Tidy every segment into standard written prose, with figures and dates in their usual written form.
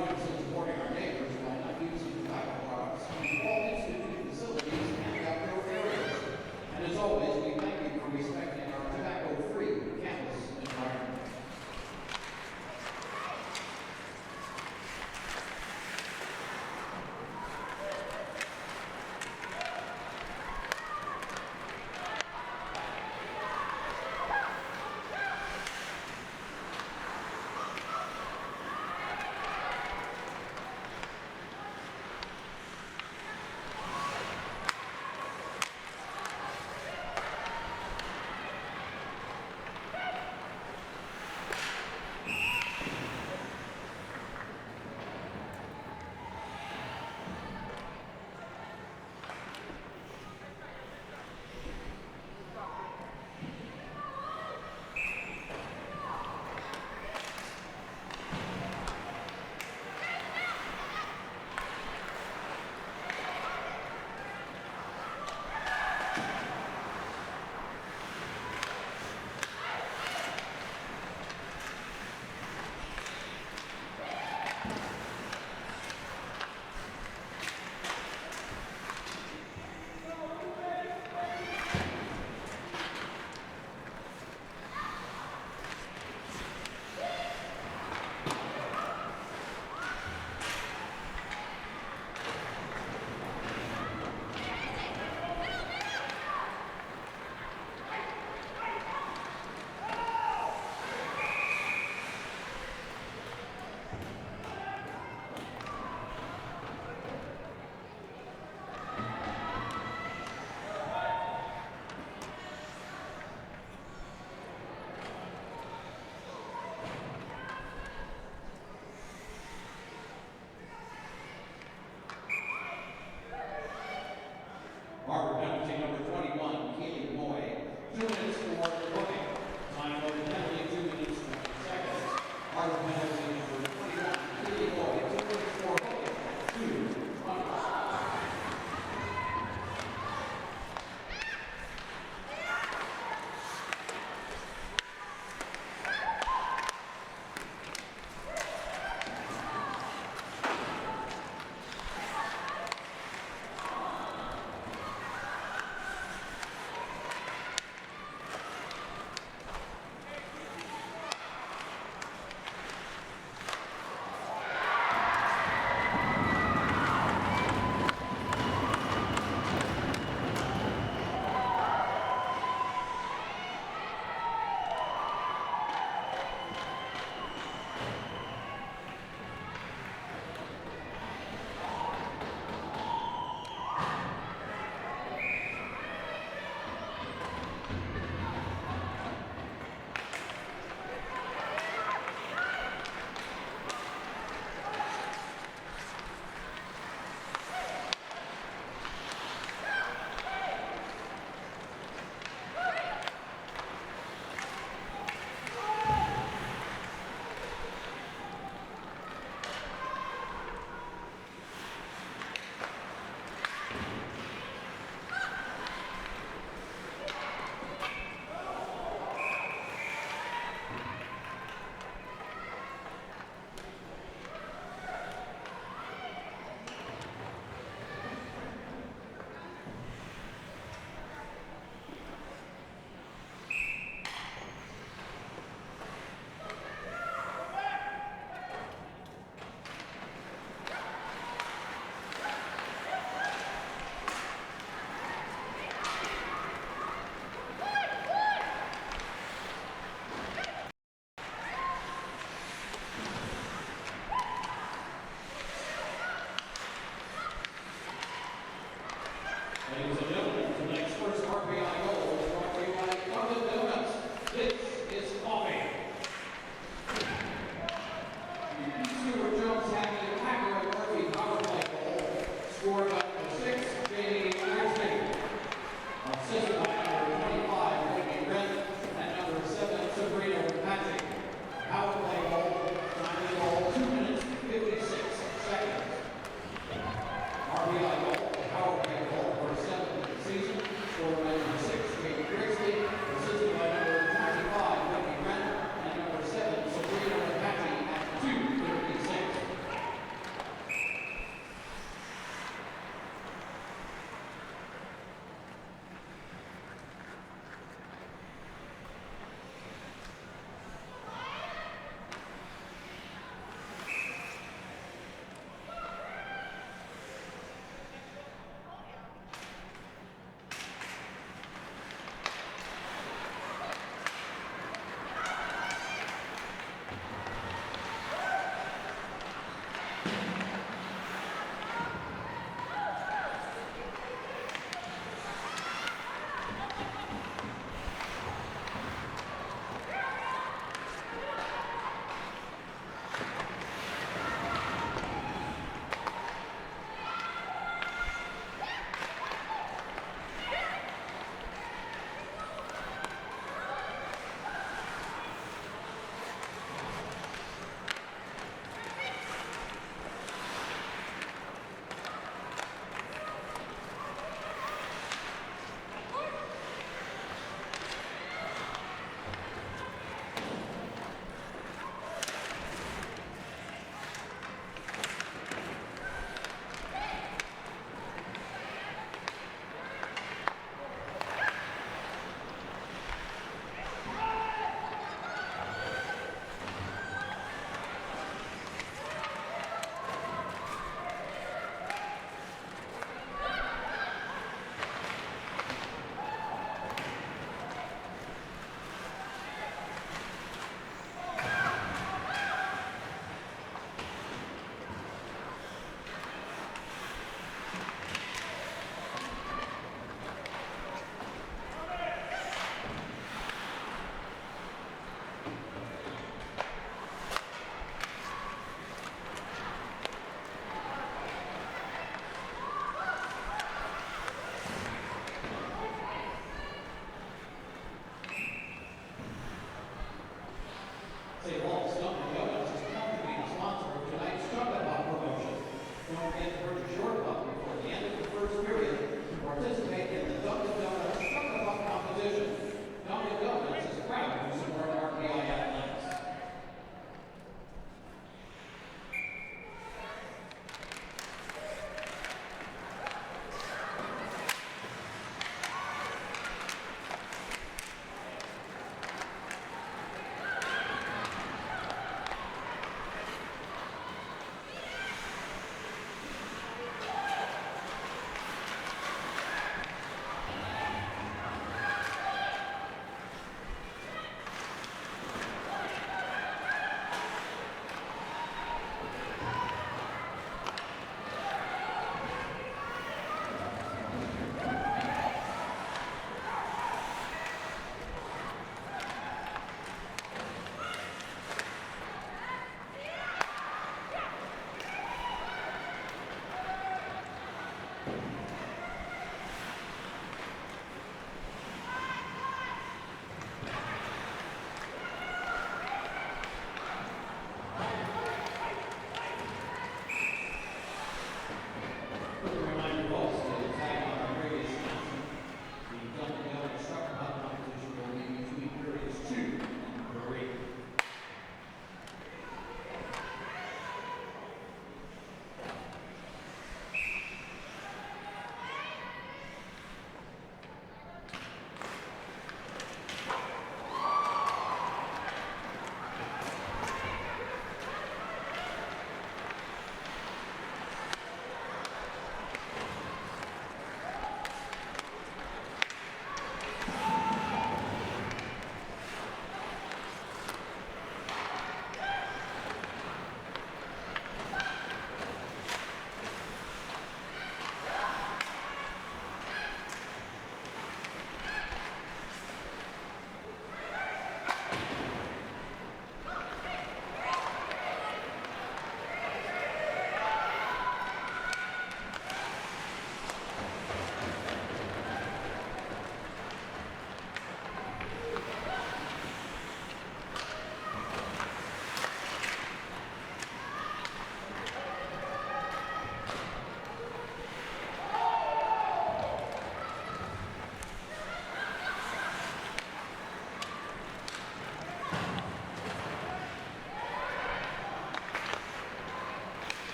join us in supporting our neighbors by not using tobacco products in all institute facilities and outdoor areas. And as always, we thank you for respecting our tobacco-free campus environment.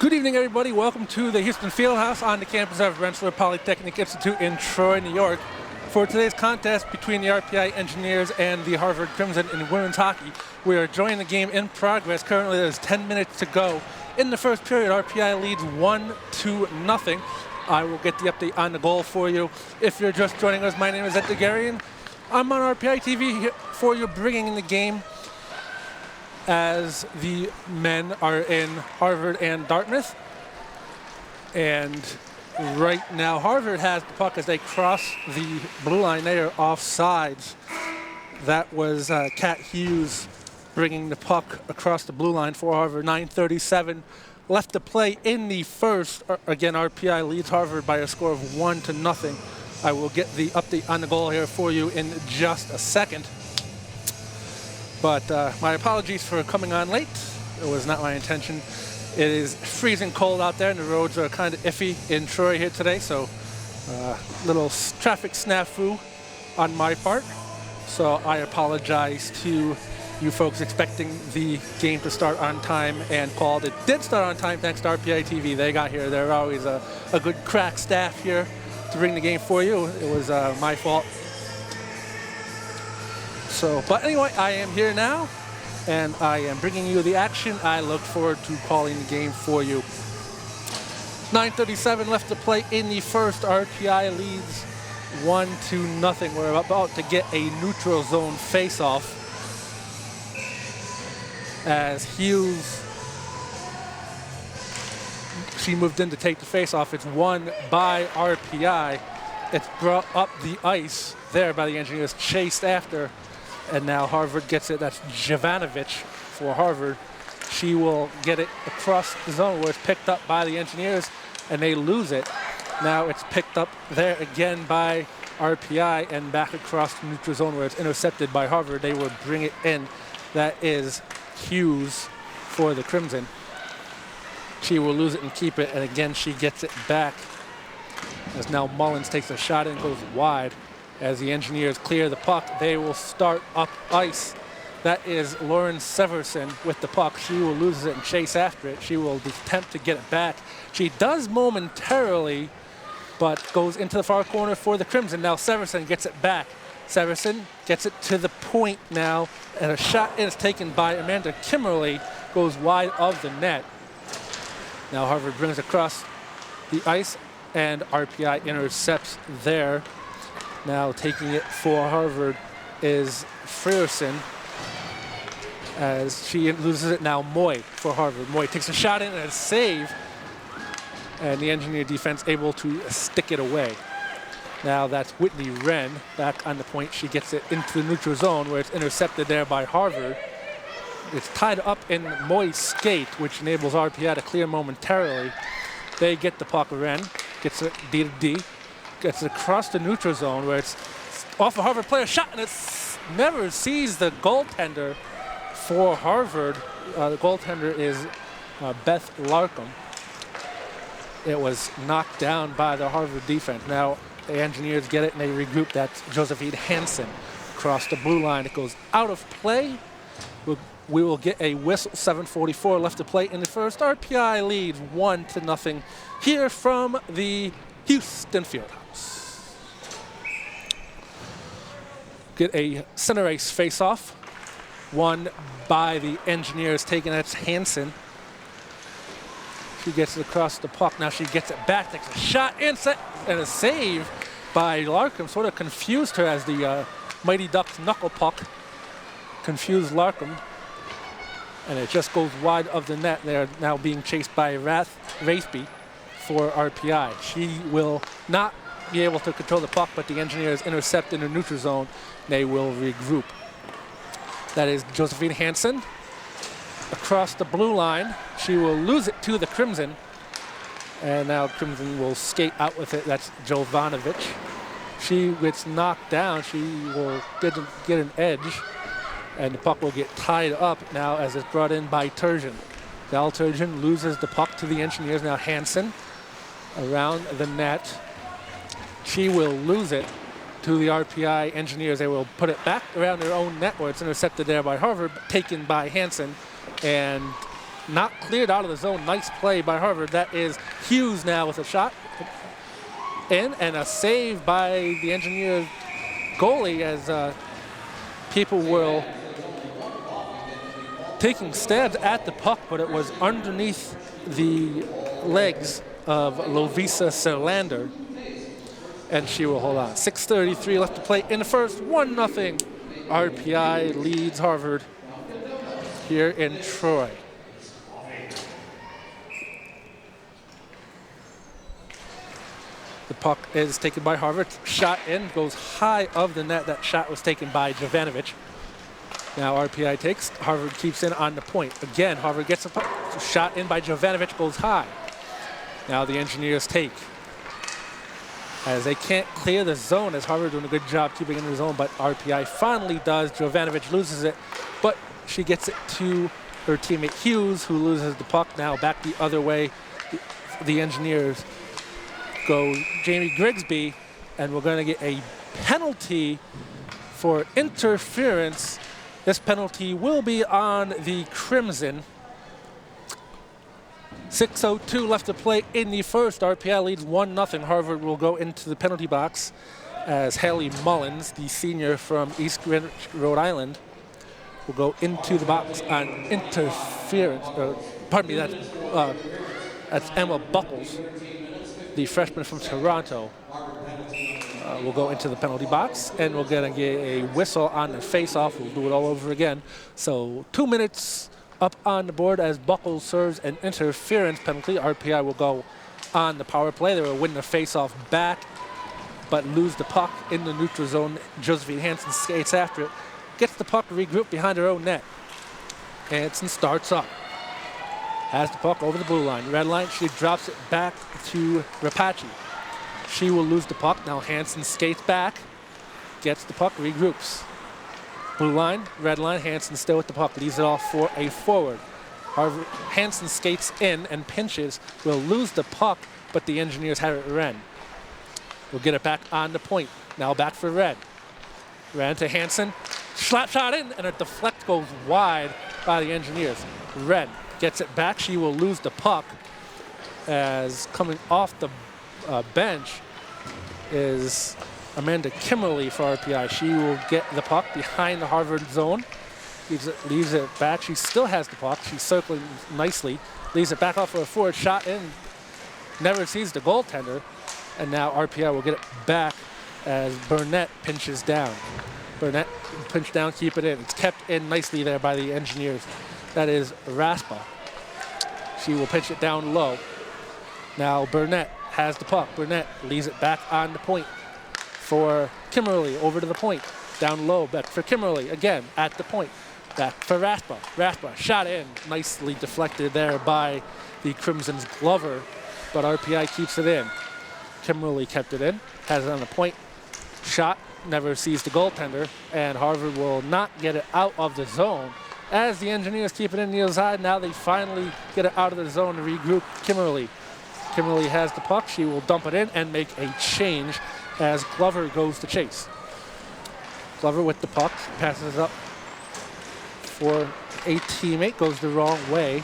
Good evening, everybody. Welcome to the Houston Fieldhouse on the campus of Rensselaer Polytechnic Institute in Troy, New York, for today's contest between the RPI Engineers and the Harvard Crimson in women's hockey. We are enjoying the game in progress. Currently, there's 10 minutes to go. In the first period, RPI leads 1-0. I will get the update on the goal for you. If you're just joining us, my name is Ed Degarian. I'm on RPI TV here for you, bringing in the game as the men are in Harvard and Dartmouth. And right now, Harvard has the puck as they cross the blue line. They are offsides. That was Kat Hughes bringing the puck across the blue line for Harvard. 9:37 left to play in the first. Again, RPI leads Harvard by a score of 1-0. I will get the update on the goal here for you in just a second. But my apologies for coming on late. It was not my intention. It is freezing cold out there, and the roads are kind of iffy in Troy here today, so little traffic snafu on my part. So I apologize to you folks expecting the game to start on time and called. It did start on time thanks to RPI TV. They got here. They're always a good crack staff here to bring the game for you. It was my fault. So, but anyway, I am here now, and I am bringing you the action. I look forward to calling the game for you. 9:37 left to play in the first. RPI leads 1-0. We're about to get a neutral zone face-off as Hughes, she moved in to take the face-off. It's won by RPI. It's brought up the ice there by the Engineers, chased after. And now Harvard gets it. That's Jovanovic for Harvard. She will get it across the zone where it's picked up by the Engineers, and they lose it. Now it's picked up there again by RPI and back across the neutral zone where it's intercepted by Harvard. They will bring it in. That is Hughes for the Crimson. She will lose it and keep it, and again she gets it back as now Mullins takes a shot and goes wide. As the Engineers clear the puck, they will start up ice. That is Lauren Severson with the puck. She will lose it and chase after it. She will attempt to get it back. She does momentarily, but goes into the far corner for the Crimson. Now Severson gets it back. Severson gets it to the point now, and a shot is taken by Amanda Kimmerly, goes wide of the net. Now Harvard brings across the ice, and RPI intercepts there. Now taking it for Harvard is Frierson as she loses it now. Moy for Harvard. Moy takes a shot in and a save, and the Engineer defense able to stick it away. Now that's Whitney Wren back on the point. She gets it into the neutral zone where it's intercepted there by Harvard. It's tied up in Moy's skate, which enables RPI to clear momentarily. They get the puck. Wren gets it D to D. Gets it across the neutral zone where it's off a Harvard player shot, and it never sees the goaltender for Harvard. The goaltender is Beth Larkham. It was knocked down by the Harvard defense. Now the Engineers get it and they regroup. That's Josephine Hansen across the blue line. It goes out of play. We will get a whistle. 7:44 left to play in the first. RPI leads 1-0 here from the Houston Fieldhouse. Get a center ice face-off, won by the Engineers, taking it. Hansen. She gets it across the puck. Now she gets it back, takes a shot, and a save by Larkham. Sort of confused her as the Mighty Ducks knuckle puck confused Larkham, and it just goes wide of the net. They're now being chased by Wraithby for RPI. She will not be able to control the puck, but the Engineers intercept in the neutral zone. They will regroup. That is Josephine Hansen across the blue line. She will lose it to the Crimson, and now Crimson will skate out with it. That's Jovanovic. She gets knocked down. She will get an edge, and the puck will get tied up now as it's brought in by Turgeon. Val Turgeon loses the puck to the Engineers. Now Hansen around the net. She will lose it to the RPI Engineers. They will put it back around their own net where it's intercepted there by Harvard, taken by Hansen, and not cleared out of the zone. Nice play by Harvard. That is Hughes now with a shot in, and a save by the Engineers goalie as people were taking stabs at the puck, but it was underneath the legs of Lovisa Serlander, and she will hold on. 6:33 left to play in the first. 1-0. RPI leads Harvard here in Troy. The puck is taken by Harvard. Shot in, goes high of the net. That shot was taken by Jovanovic. Now RPI takes. Harvard keeps in on the point. Again, Harvard gets a puck. Shot in by Jovanovic, goes high. Now the Engineers take. As they can't clear the zone, as Harvard doing a good job keeping in the zone, but RPI finally does. Jovanovic loses it, but she gets it to her teammate Hughes, who loses the puck. Now back the other way. The Engineers go Jamie Grigsby, and we're going to get a penalty for interference. This penalty will be on the Crimson. 6:02 left to play in the first. RPI leads 1-0. Harvard will go into the penalty box as Haley Mullins, the senior from East Greenwich, Rhode Island, will go into the box on interference. Pardon me, that's Emma Buckles, the freshman from Toronto. Will go into the penalty box, and we're going to get a whistle on the face-off. We'll do it all over again. So 2 minutes up on the board as Buckles serves an interference penalty. RPI will go on the power play. They will win the face-off back, but lose the puck in the neutral zone. Josephine Hansen skates after it, gets the puck to regroup behind her own net. Hansen starts up, has the puck over the blue line. Red line, she drops it back to Rapace. She will lose the puck. Now Hansen skates back, gets the puck, regroups. Blue line, red line, Hansen still with the puck, leaves it off for a forward. Hansen skates in and pinches, will lose the puck, but the Engineers have it Ren. We'll get it back on the point. Now back for Red. Red to Hansen, slap shot in, and a deflect goes wide by the Engineers. Red gets it back, she will lose the puck, as coming off the bench is Amanda Kimmerly for RPI. She will get the puck behind the Harvard zone, leaves it back. She still has the puck. She's circling nicely, leaves it back off for a forward shot in, never sees the goaltender, and now RPI will get it back as Burnett pinches down. Burnett pinch down, keep it in. It's kept in nicely there by the Engineers. That is Raspa. She will pinch it down low. Now Burnett has the puck. Burnett leaves it back on the point for Kimmerly, over to the point, down low, back for Kimmerly, again, at the point, back for Raspa. Raspa, shot in, nicely deflected there by the Crimson's Glover, but RPI keeps it in. Kimmerly kept it in, has it on the point, shot, never sees the goaltender, and Harvard will not get it out of the zone. As the Engineers keep it in the other side, now they finally get it out of the zone to regroup Kimmerly. Kimmerly has the puck, she will dump it in and make a change as Glover goes to chase. Glover with the puck, passes it up for a teammate, goes the wrong way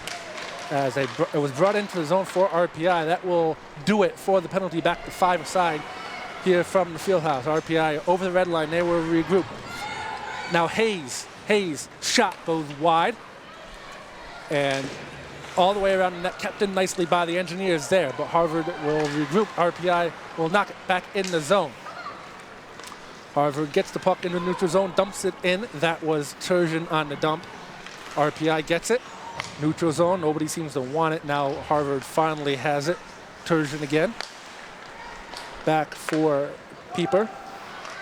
as it was brought into the zone for RPI. That will do it for the penalty, back to 5 aside here from the fieldhouse. RPI over the red line, they will regroup. Now Hayes, shot goes wide and all the way around the net, kept in nicely by the Engineers there, but Harvard will regroup. RPI will knock it back in the zone. Harvard gets the puck in the neutral zone, dumps it in. That was Turgeon on the dump. RPI gets it. Neutral zone, nobody seems to want it. Now Harvard finally has it. Turgeon again. Back for Pieper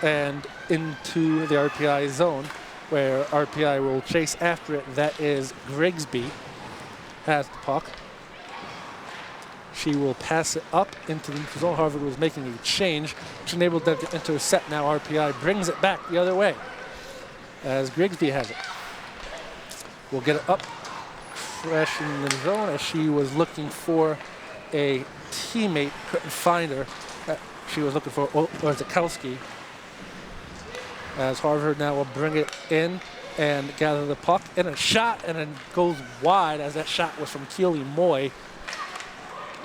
and into the RPI zone where RPI will chase after it. That is Grigsby. Has the puck. She will pass it up into the neutral zone. Harvard was making a change, which enabled them to intercept. Now RPI brings it back the other way as Grigsby has it. We'll get it up, fresh in the zone as she was looking for a teammate, couldn't find her. She was looking for Orzakowski. As Harvard now will bring it in and gather the puck, and a shot, and it goes wide as that shot was from Keely Moy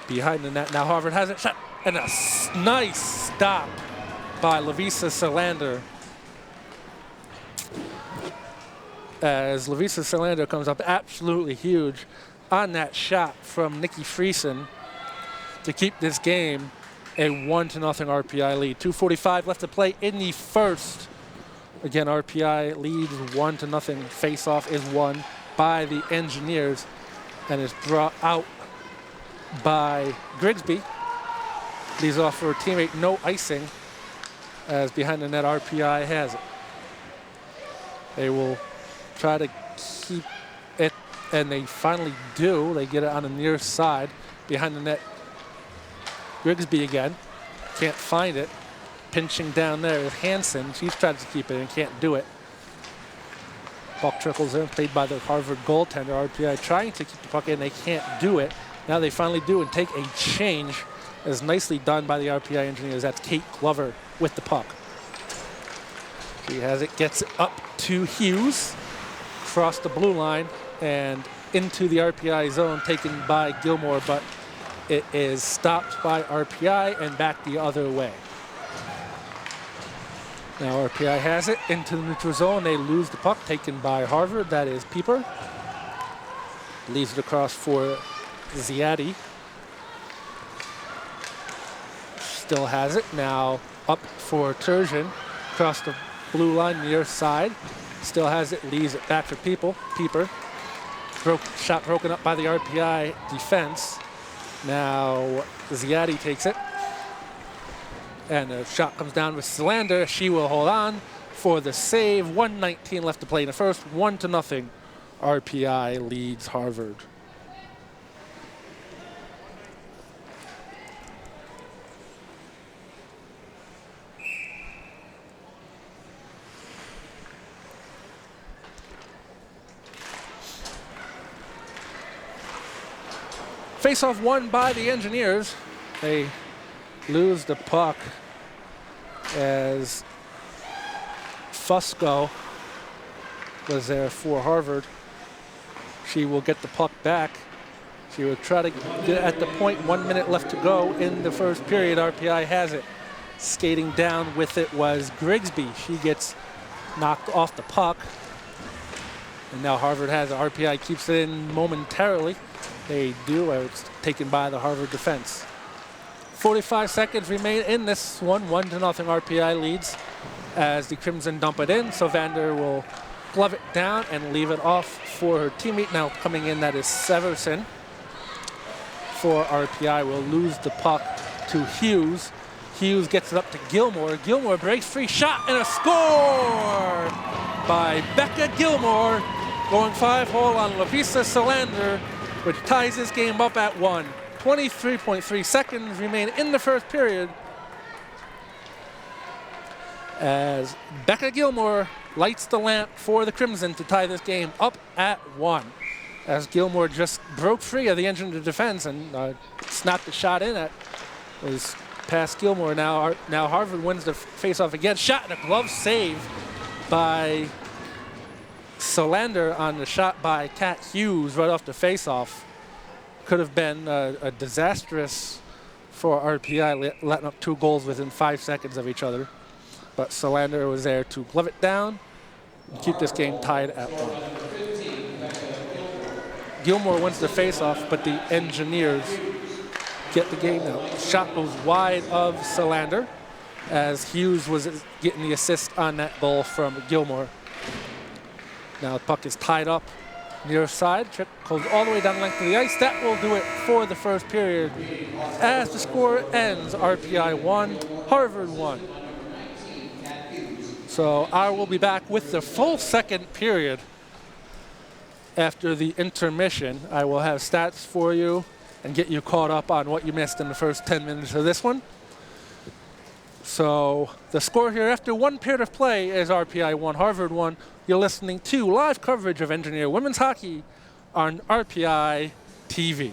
behind the net. Now Harvard has it, shot, and a nice stop by Lavisa Solander. As Lavisa Solander comes up absolutely huge on that shot from Nikki Friesen to keep this game a 1-0 RPI lead. 2:45 left to play in the first. Again, RPI leads 1-0. Face-off is won by the Engineers and is brought out by Grigsby. Leads off for a teammate, no icing, as behind the net RPI has it. They will try to keep it, and they finally do. They get it on the near side. Behind the net, Grigsby again. Can't find it. Pinching down there is Hansen. She's tried to keep it and can't do it. Puck trickles in, played by the Harvard goaltender. RPI trying to keep the puck in, they can't do it. Now they finally do and take a change. As nicely done by the RPI Engineers. That's Kate Glover with the puck. She has it, gets it up to Hughes, across the blue line and into the RPI zone, taken by Gilmore, but it is stopped by RPI and back the other way. Now RPI has it into the neutral zone. They lose the puck, taken by Harvard. That is Pieper. Leaves it across for Ziadi. Still has it. Now up for Turgeon. Across the blue line near side. Still has it. Leaves it back for Pieper. Shot broken up by the RPI defense. Now Ziadi takes it. And the shot comes down with Solander. She will hold on for the save. 1:19 left to play in the first. 1-0. RPI leads Harvard. Face-off won by the Engineers. They lose the puck as Fusco was there for Harvard. She will get the puck back. She will try to get at the point. 1 minute left to go in the first period. RPI has it. Skating down with it was Grigsby. She gets knocked off the puck. And now Harvard has it. RPI keeps it in momentarily. They do. It's taken by the Harvard defense. 45 seconds remain in this one. 1-0 RPI leads as the Crimson dump it in. So Vander will glove it down and leave it off for her teammate. Now coming in, that is Severson. For RPI will lose the puck to Hughes. Hughes gets it up to Gilmore. Gilmore breaks free, shot and a score by Becca Gilmore. Going 5-hole on Lavisa Solander, which ties this game up at 1. 23.3 seconds remain in the first period as Becca Gilmore lights the lamp for the Crimson to tie this game up at 1. As Gilmore just broke free of the Engineer defense and snapped the shot in. That was past Gilmore. Now Harvard wins the face-off again. Shot and a glove save by Solander on the shot by Kat Hughes right off the face-off. Could have been a disastrous for RPI, letting up 2 goals within 5 seconds of each other. But Solander was there to glove it down and keep this game tied at 1. Gilmore wins the face-off, but the Engineers get the game now. Shot goes wide of Solander as Hughes was getting the assist on that goal from Gilmore. Now the puck is tied up near side. Trick goes all the way down the length of the ice. That will do it for the first period. As the score ends, RPI 1, Harvard 1. So I will be back with the full second period after the intermission. I will have stats for you and get you caught up on what you missed in the first 10 minutes of this one. So the score here after 1 period of play is RPI 1, Harvard 1. You're listening to live coverage of Engineer women's hockey on RPI TV.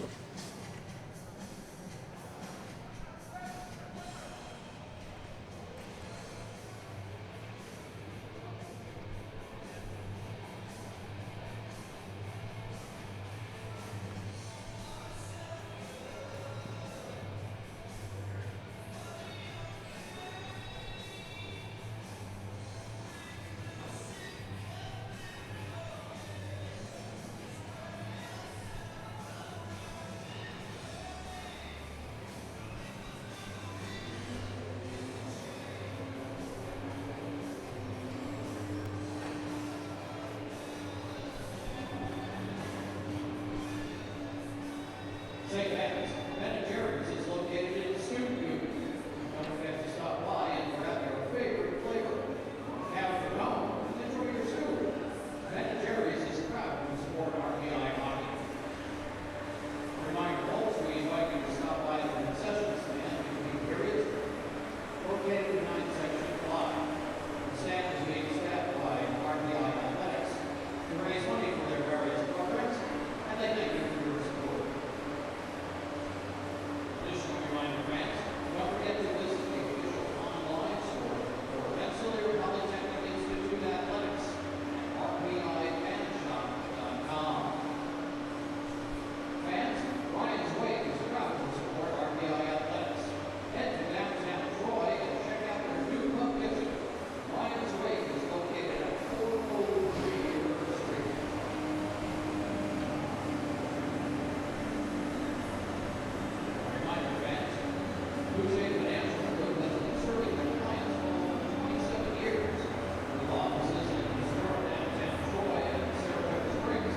Boucher Financial Group has been serving their clients for over 27 years. With offices in historic downtown Troy and Saratoga Springs,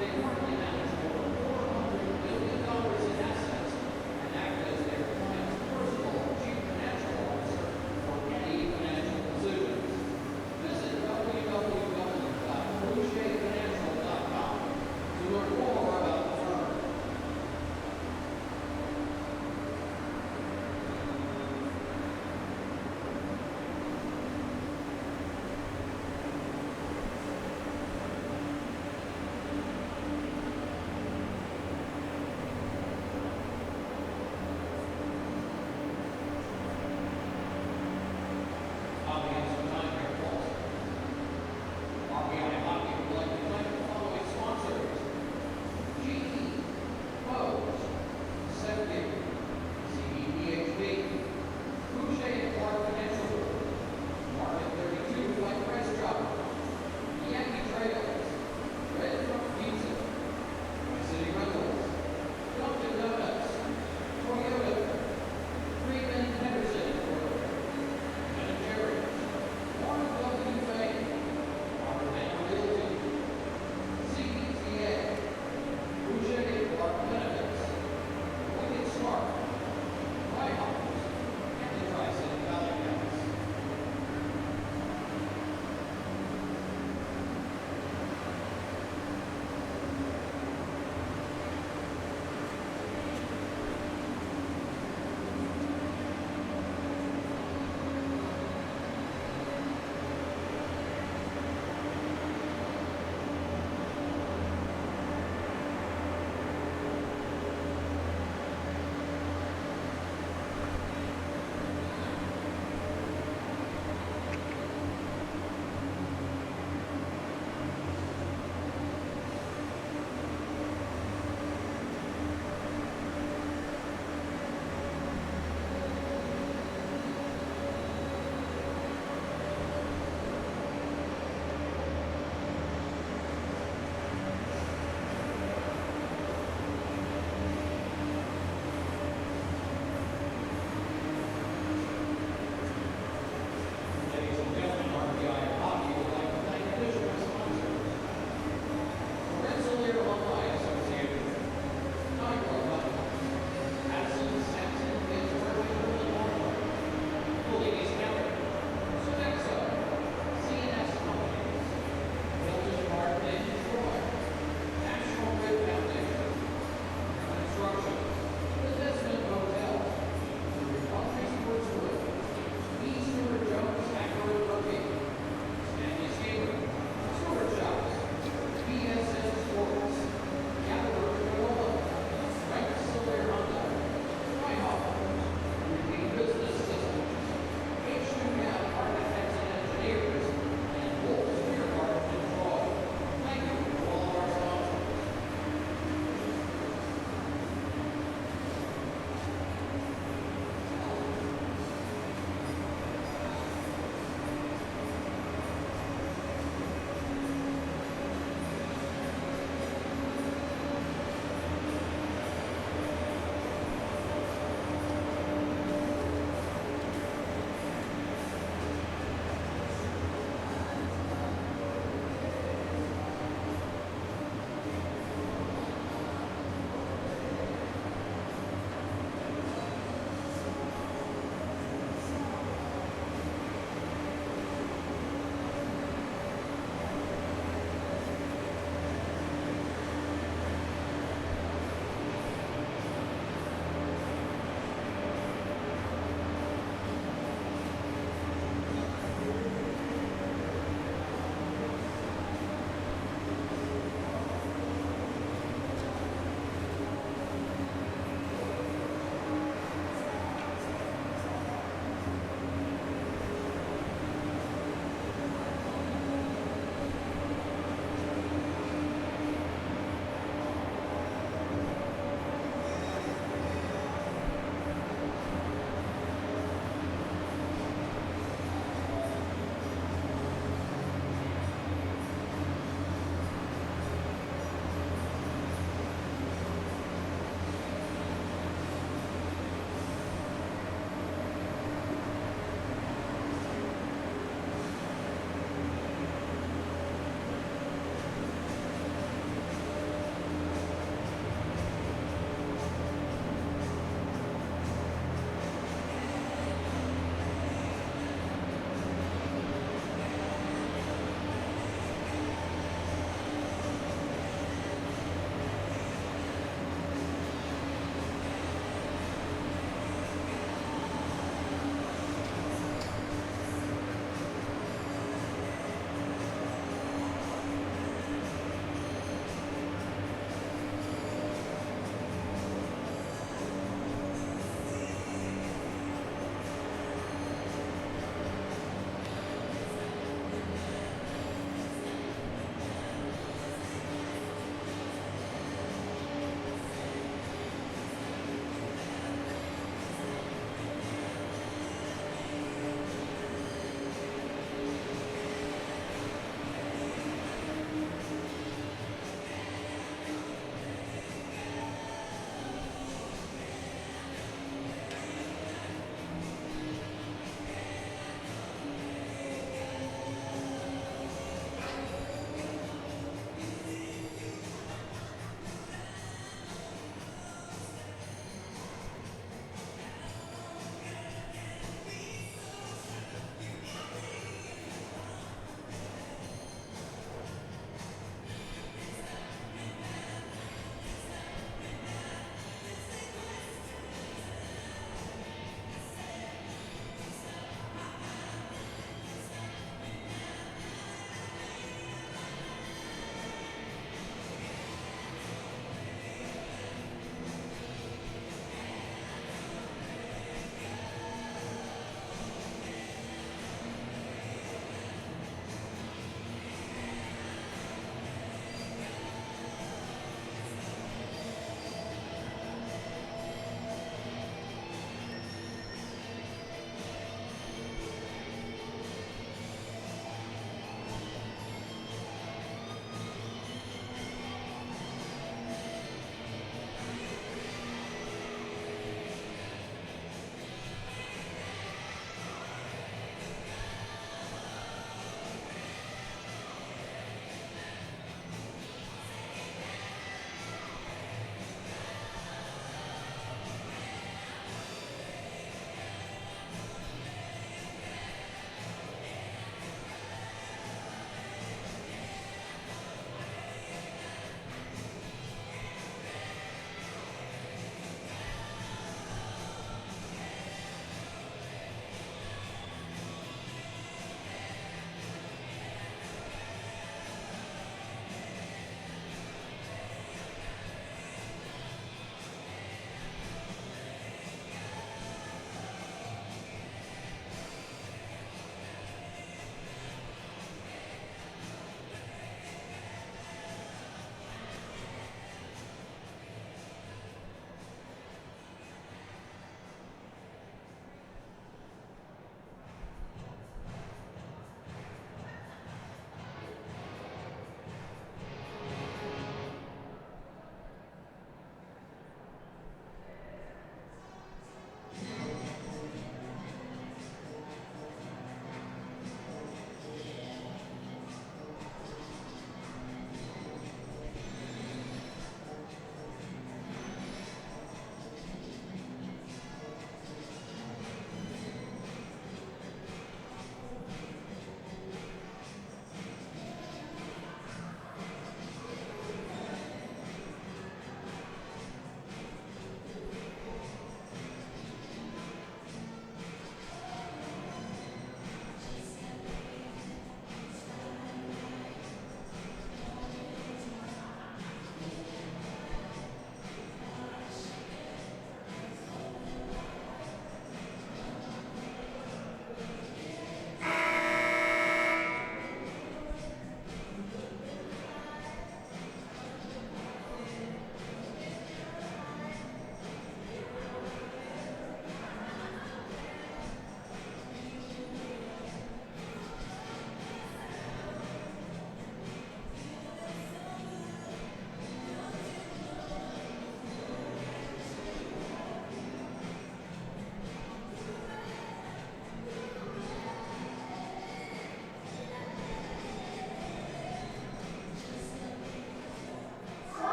they currently manage over $400 billion in assets and act as their client's personal chief financial officer for any financial decisions. Visit www.boucherfinancial.com to learn more about the firm.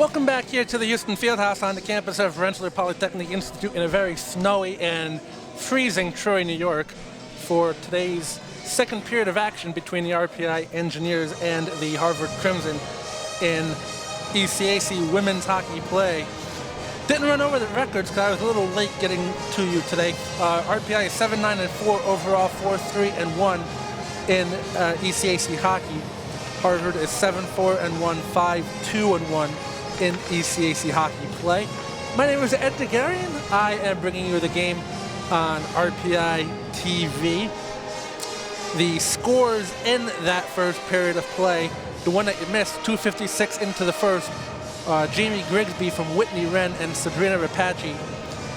Welcome back here to the Houston Fieldhouse on the campus of Rensselaer Polytechnic Institute in a very snowy and freezing Troy, New York, for today's second period of action between the RPI Engineers and the Harvard Crimson in ECAC women's hockey play. Didn't run over the records because I was a little late getting to you today. RPI is 7-9-4 overall, 4-3-1 in ECAC hockey. Harvard is 7-4-1, 5-2-1 in ECAC hockey play. My name is Ed Degarian. I am bringing you the game on RPI TV. The scores in that first period of play, the one that you missed, 2:56 into the first, Jamie Grigsby from Whitney Wren and Sabrina Rapace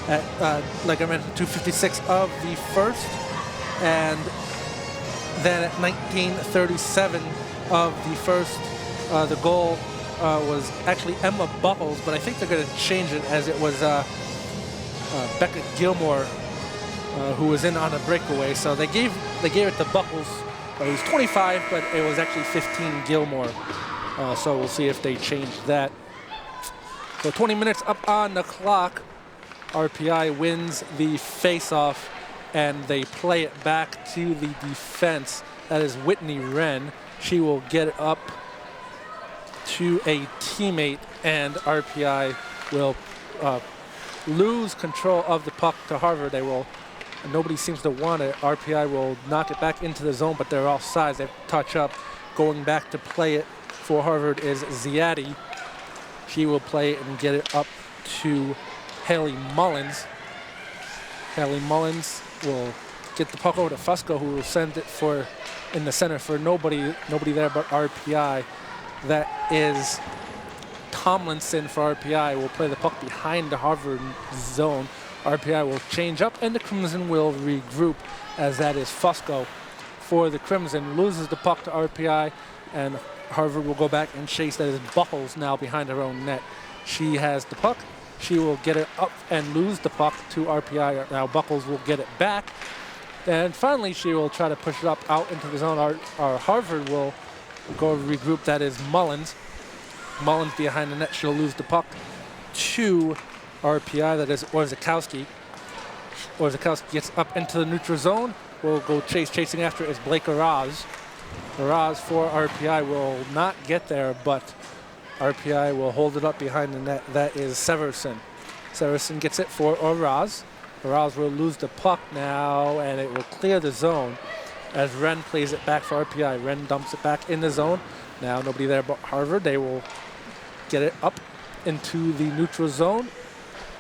at, like I mentioned, 2:56 of the first. And then at 19:37 of the first, the goal was actually Emma Buckles, but I think they're going to change it as it was Becca Gilmore who was in on a breakaway. So they gave it to Buckles. It was 25, but it was actually 15 Gilmore. So we'll see if they change that. So 20 minutes up on the clock. RPI wins the face-off, and they play it back to the defense. That is Whitney Wren. She will get it up to a teammate, and RPI will lose control of the puck to Harvard. Nobody seems to want it. RPI will knock it back into the zone, but they're offsides. They touch up. Going back to play it for Harvard is Ziadi. She will play it and get it up to Haley Mullins. Haley Mullins will get the puck over to Fusco, who will send it in the center for nobody there but RPI. That is Tomlinson for RPI. Will play the puck behind the Harvard zone. RPI will change up, and the Crimson will regroup, as that is Fusco for the Crimson. Loses the puck to RPI, and Harvard will go back and chase. That is Buckles now behind her own net. She has the puck. She will get it up and lose the puck to RPI. Now Buckles will get it back. And finally, she will try to push it up out into the zone. Our Harvard will go regroup. That is Mullins. Mullins behind the net. She'll lose the puck to RPI. That is Orzakowski. Orzakowski gets up into the neutral zone. Will go chasing after is Blake Araz. Araz for RPI will not get there, but RPI will hold it up behind the net. That is Severson. Severson gets it for Araz. Araz will lose the puck now, and it will clear the zone as Wren plays it back for RPI. Wren dumps it back in the zone. Now nobody there but Harvard. They will get it up into the neutral zone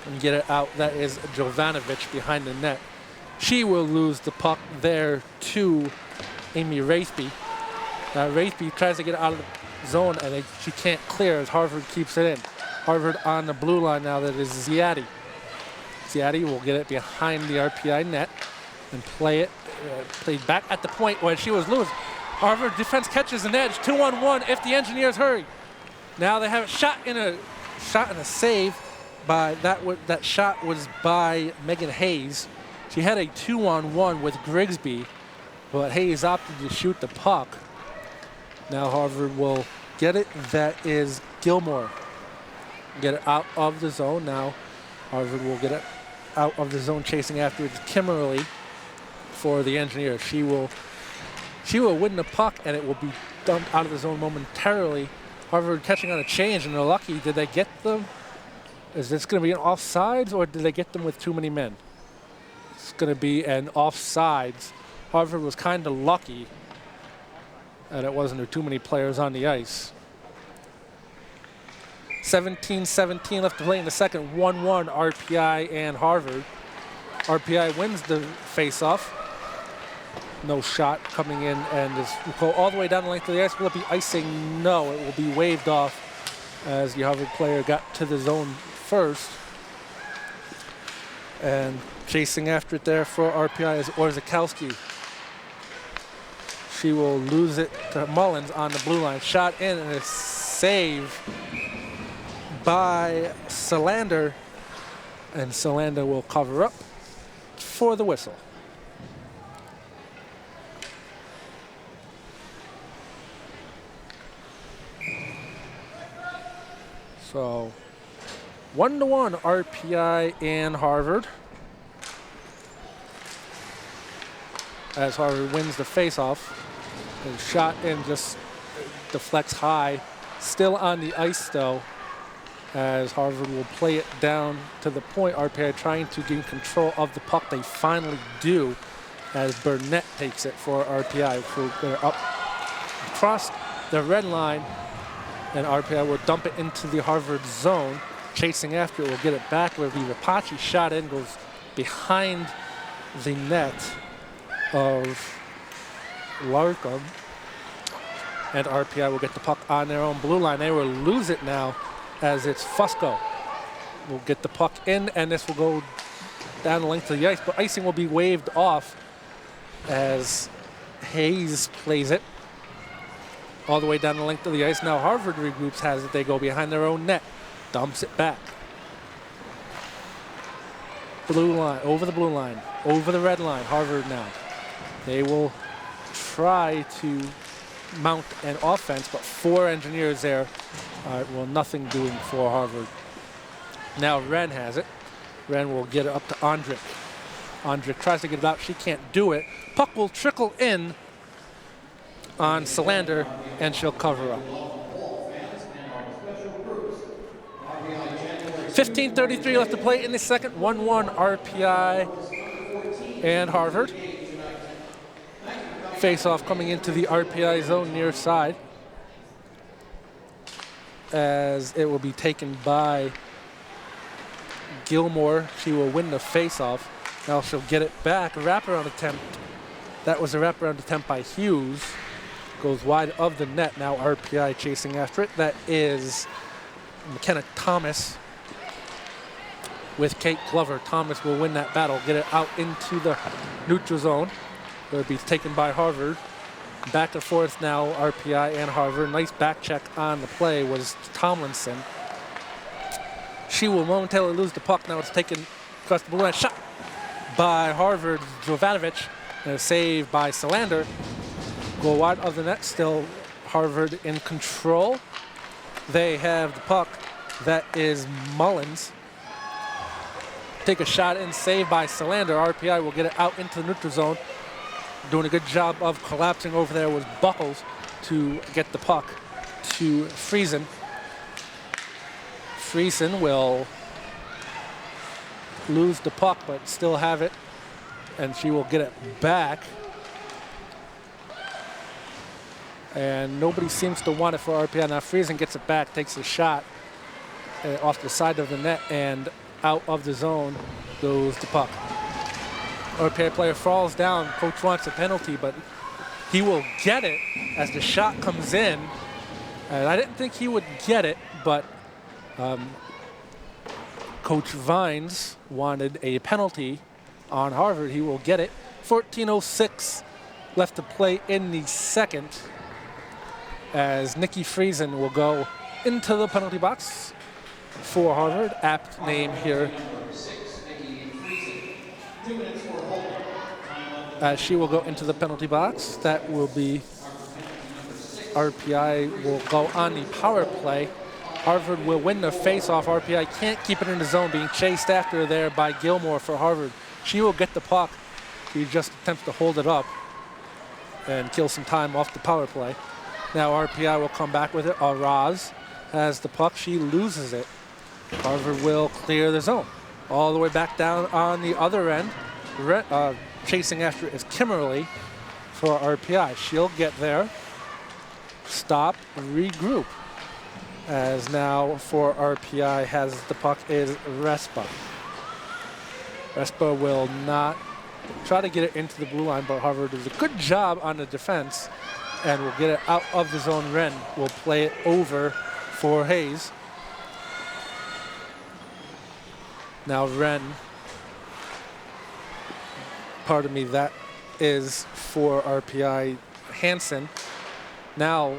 and get it out. That is Jovanovic behind the net. She will lose the puck there to Amy Wraithby. Wraithby tries to get out of the zone, and she can't clear as Harvard keeps it in. Harvard on the blue line now. That is Ziadi. Ziadi will get it behind the RPI net and play it. Played back at the point where she was loose. Harvard defense catches an edge. 2-on-1 if the Engineers hurry. Now they have a shot and a save by that shot was by Megan Hayes. She had a 2-on-1 with Grigsby, but Hayes opted to shoot the puck. Now Harvard will get it. That is Gilmore. Get it out of the zone. Now Harvard will get it out of the zone, chasing after it. Kimberly for the Engineers. She will win the puck, and it will be dumped out of the zone momentarily. Harvard catching on a change, and they're lucky. Did they get them? Is this going to be an offsides, or did they get them with too many men? It's going to be an offsides. Harvard was kind of lucky, and it wasn't too many players on the ice. 17-17 left to play in the second. 1-1 RPI and Harvard. RPI wins the face-off. No shot coming in, and this will go all the way down the length of the ice. Will it be icing? No, it will be waved off as the Harvard player got to the zone first. And chasing after it there for RPI is Orzakowski. She will lose it to Mullins on the blue line. Shot in, and a save by Salander. And Salander will cover up for the whistle. So 1-1 RPI and Harvard. As Harvard wins the faceoff. The shot in just deflects high. Still on the ice though, as Harvard will play it down to the point. RPI trying to gain control of the puck. They finally do, as Burnett takes it for RPI. So they're up across the red line, and RPI will dump it into the Harvard zone. Chasing after it, will get it back where the Rapace shot in goes behind the net of Larkham, and RPI will get the puck on their own blue line. They will lose it now, as it's Fusco will get the puck in, and this will go down the length of the ice, but icing will be waved off as Hayes plays it all the way down the length of the ice. Now Harvard regroups, has it. They go behind their own net, dumps it back. Blue line, over the blue line, over the red line. Harvard now. They will try to mount an offense, but 4 engineers there. Well, nothing doing for Harvard. Now Wren has it. Wren will get it up to Andrik. Andrik tries to get it out. She can't do it. Puck will trickle in on Solander, and she'll cover up. 15:33 left to play in the second. 1-1 RPI and Harvard. Face-off coming into the RPI zone near side, as it will be taken by Gilmore. She will win the face-off. Now she'll get it back. Wraparound attempt. That was a wraparound attempt by Hughes. Goes wide of the net. Now RPI chasing after it. That is McKenna Thomas with Kate Glover. Thomas will win that battle. Get it out into the neutral zone. It'll be taken by Harvard. Back and forth now, RPI and Harvard. Nice back check on the play was Tomlinson. She will momentarily lose the puck. Now it's taken across the blue line. Shot by Harvard, Jovanovic. And a save by Solander. Go wide of the net. Still Harvard in control. They have the puck. That is Mullins. Take a shot and save by Solander. RPI will get it out into the neutral zone. Doing a good job of collapsing over there was Buckles to get the puck to Friesen. Friesen will lose the puck, but still have it, and she will get it back. And nobody seems to want it for RPI. Now Friesen gets it back, takes a shot off the side of the net, and out of the zone goes the puck. RPI player falls down. Coach wants a penalty, but he will get it as the shot comes in. And I didn't think he would get it, but Coach Vines wanted a penalty on Harvard. He will get it. 14:06 left to play in the second, as Nikki Friesen will go into the penalty box for Harvard. Apt name here. She will go into the penalty box. That will be RPI will go on the power play. Harvard will win the face-off. RPI can't keep it in the zone, being chased after there by Gilmore for Harvard. She will get the puck. She just attempts to hold it up and kill some time off the power play. Now RPI will come back with it. Araz has the puck. She loses it. Harvard will clear the zone. All the way back down on the other end. Chasing after it is Kimmerly for RPI. She'll get there. Stop, regroup. As now for RPI has the puck is Respa. Respa will not try to get it into the blue line, but Harvard does a good job on the defense and will get it out of the zone. Wren will play it over for Hayes. Now Wren, pardon me, that is for RPI Hansen. Now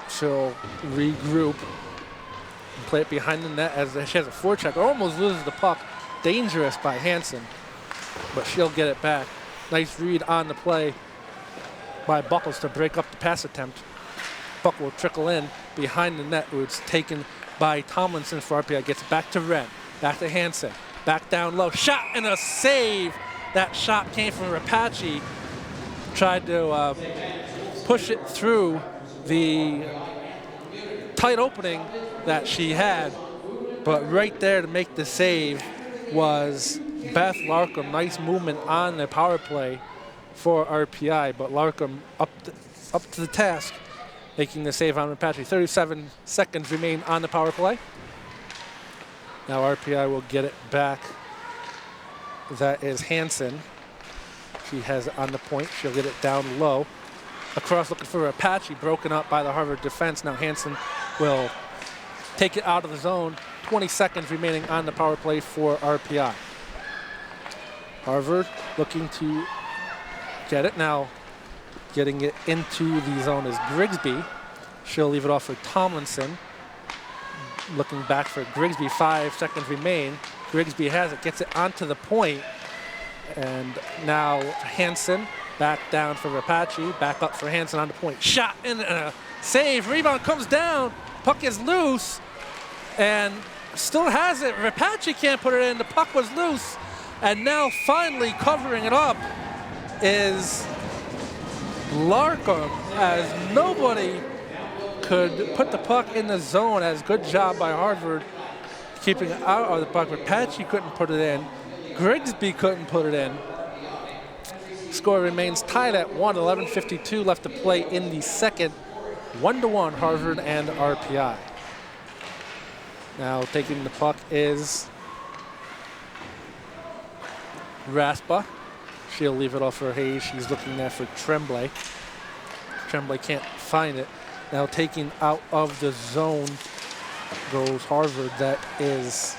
she'll regroup and play it behind the net as she has a forecheck. Almost loses the puck. Dangerous by Hansen, but she'll get it back. Nice read on the play by Buckles to break up the pass attempt. Puck will trickle in behind the net, where it's taken by Tomlinson for RPI. Gets it back to Wren, back to Hansen, back down low. Shot and a save. That shot came from Rapace. Tried to push it through the tight opening that she had. But right there to make the save was Beth Larkham. Nice movement on the power play for RPI, but Larkham up to the task, making the save on Rapace. 37 seconds remain on the power play. Now RPI will get it back. That is Hansen. She has it on the point. She'll get it down low. Across looking for Rapace, broken up by the Harvard defense. Now Hansen will take it out of the zone. 20 seconds remaining on the power play for RPI. Harvard looking to get it now. Getting it into the zone is Grigsby. She'll leave it off for Tomlinson. Looking back for Grigsby, 5 seconds remain. Grigsby has it, gets it onto the point. And now Hansen back down for Rapace, back up for Hansen on the point. Shot and a save, rebound comes down. Puck is loose and still has it. Rapace can't put it in, the puck was loose. And now finally covering it up is Larkham, as nobody could put the puck in the zone. As good job by Harvard keeping it out of the puck. Rapace couldn't put it in. Grigsby couldn't put it in. Score remains tied at 1, 11:52 left to play in the second. 1-1 Harvard and RPI. Now taking the puck is Raspa. She'll leave it off for Hayes. She's looking there for Tremblay. Tremblay can't find it. Now taking out of the zone goes Harvard. That is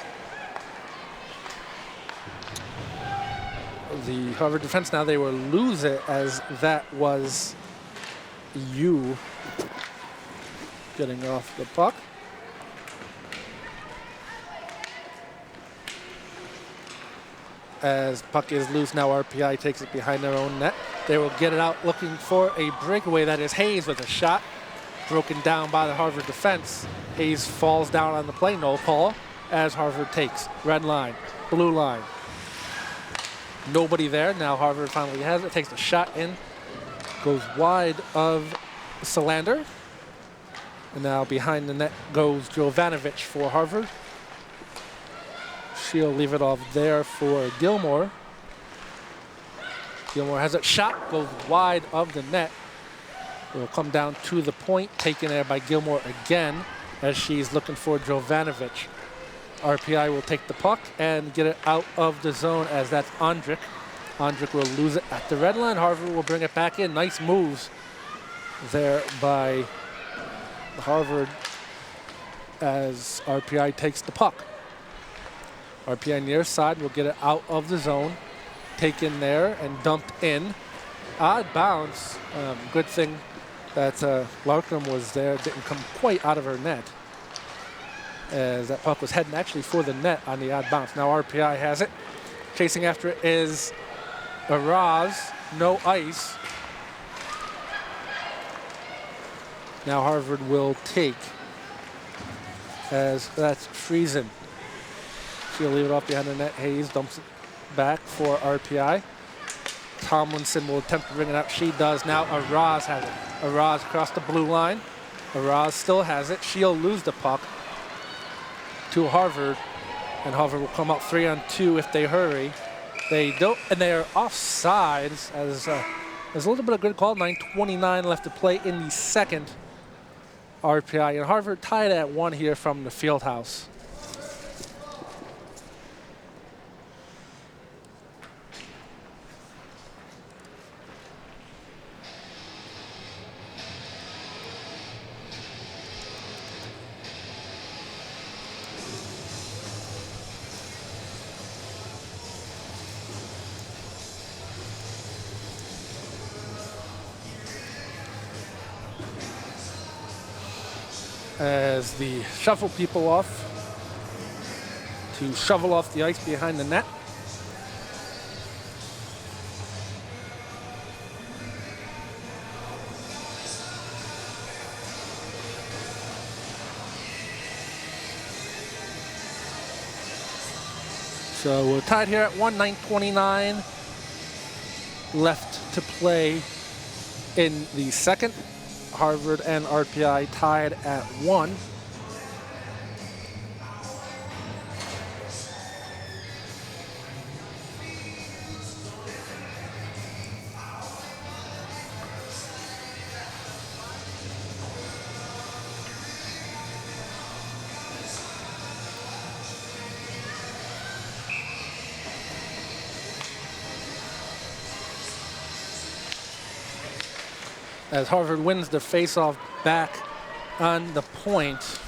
the Harvard defense. Now they will lose it, as that was you getting off the puck. As puck is loose, now RPI takes it behind their own net. They will get it out looking for a breakaway. That is Hayes with a shot. Broken down by the Harvard defense. Hayes falls down on the play, no call, as Harvard takes red line, blue line. Nobody there. Now Harvard finally has it, takes the shot in, goes wide of Salander. And now behind the net goes Jovanovic for Harvard. She'll leave it off there for Gilmore. Gilmore has it, shot, goes wide of the net. It will come down to the point, taken there by Gilmore again, as she's looking for Jovanovic. RPI will take the puck and get it out of the zone, as that's Ondrick. Ondrick will lose it at the red line. Harvard will bring it back in. Nice moves there by Harvard as RPI takes the puck. RPI near side will get it out of the zone. Taken there and dumped in. Odd bounce. Good thing that Larkham was there. Didn't come quite out of her net, as that puck was heading actually for the net on the odd bounce. Now RPI has it. Chasing after it is Araz. No ice. Now Harvard will take, as that's Friesen. She'll leave it off behind the net. Hayes dumps it back for RPI. Tomlinson will attempt to bring it up. She does. Now Araz has it. Araz across the blue line. Araz still has it. She'll lose the puck to Harvard, and Harvard will come out 3-on-2 if they hurry. They don't, and they are offsides, as there's a little bit of good call. 9:29 left to play in the second. RPI and Harvard tied at 1 here from the field house. As the shuffle people off to shovel off the ice behind the net. So we're tied here at 1:09:29 left to play in the second. Harvard and RPI tied at 1. As Harvard wins the face-off back on the point.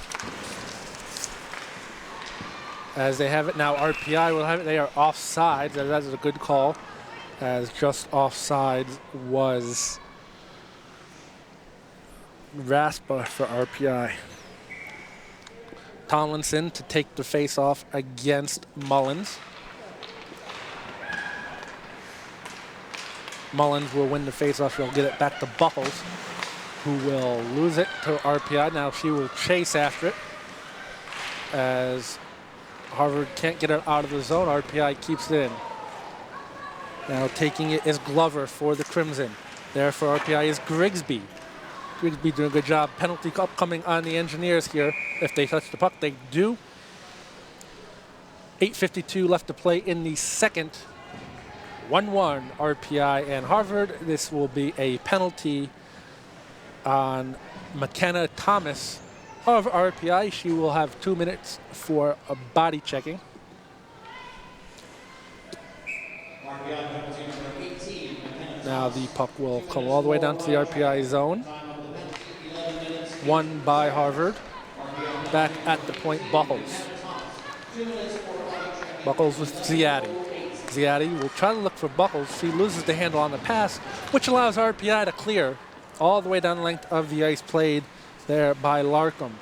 As they have it now, RPI will have it. They are offside. That is a good call, as just offside was Raspa for RPI. Tomlinson to take the face-off against Mullins. Mullins will win the face-off. She'll get it back to Buckles, who will lose it to RPI. Now she will chase after it, as Harvard can't get it out of the zone. RPI keeps it in. Now taking it is Glover for the Crimson. There for RPI is Grigsby. Grigsby doing a good job. Penalty upcoming on the Engineers here. If they touch the puck, they do. 8:52 left to play in the second. 1-1 RPI and Harvard. This will be a penalty on McKenna Thomas of RPI. She will have 2 minutes for a body checking. Now the puck will come all the way down to the RPI zone. Won by Harvard. Back at the point, Buckles. Buckles with Ziadi. Ziadi will try to look for Buckles. She loses the handle on the pass, which allows RPI to clear all the way down the length of the ice, played there by Larkham.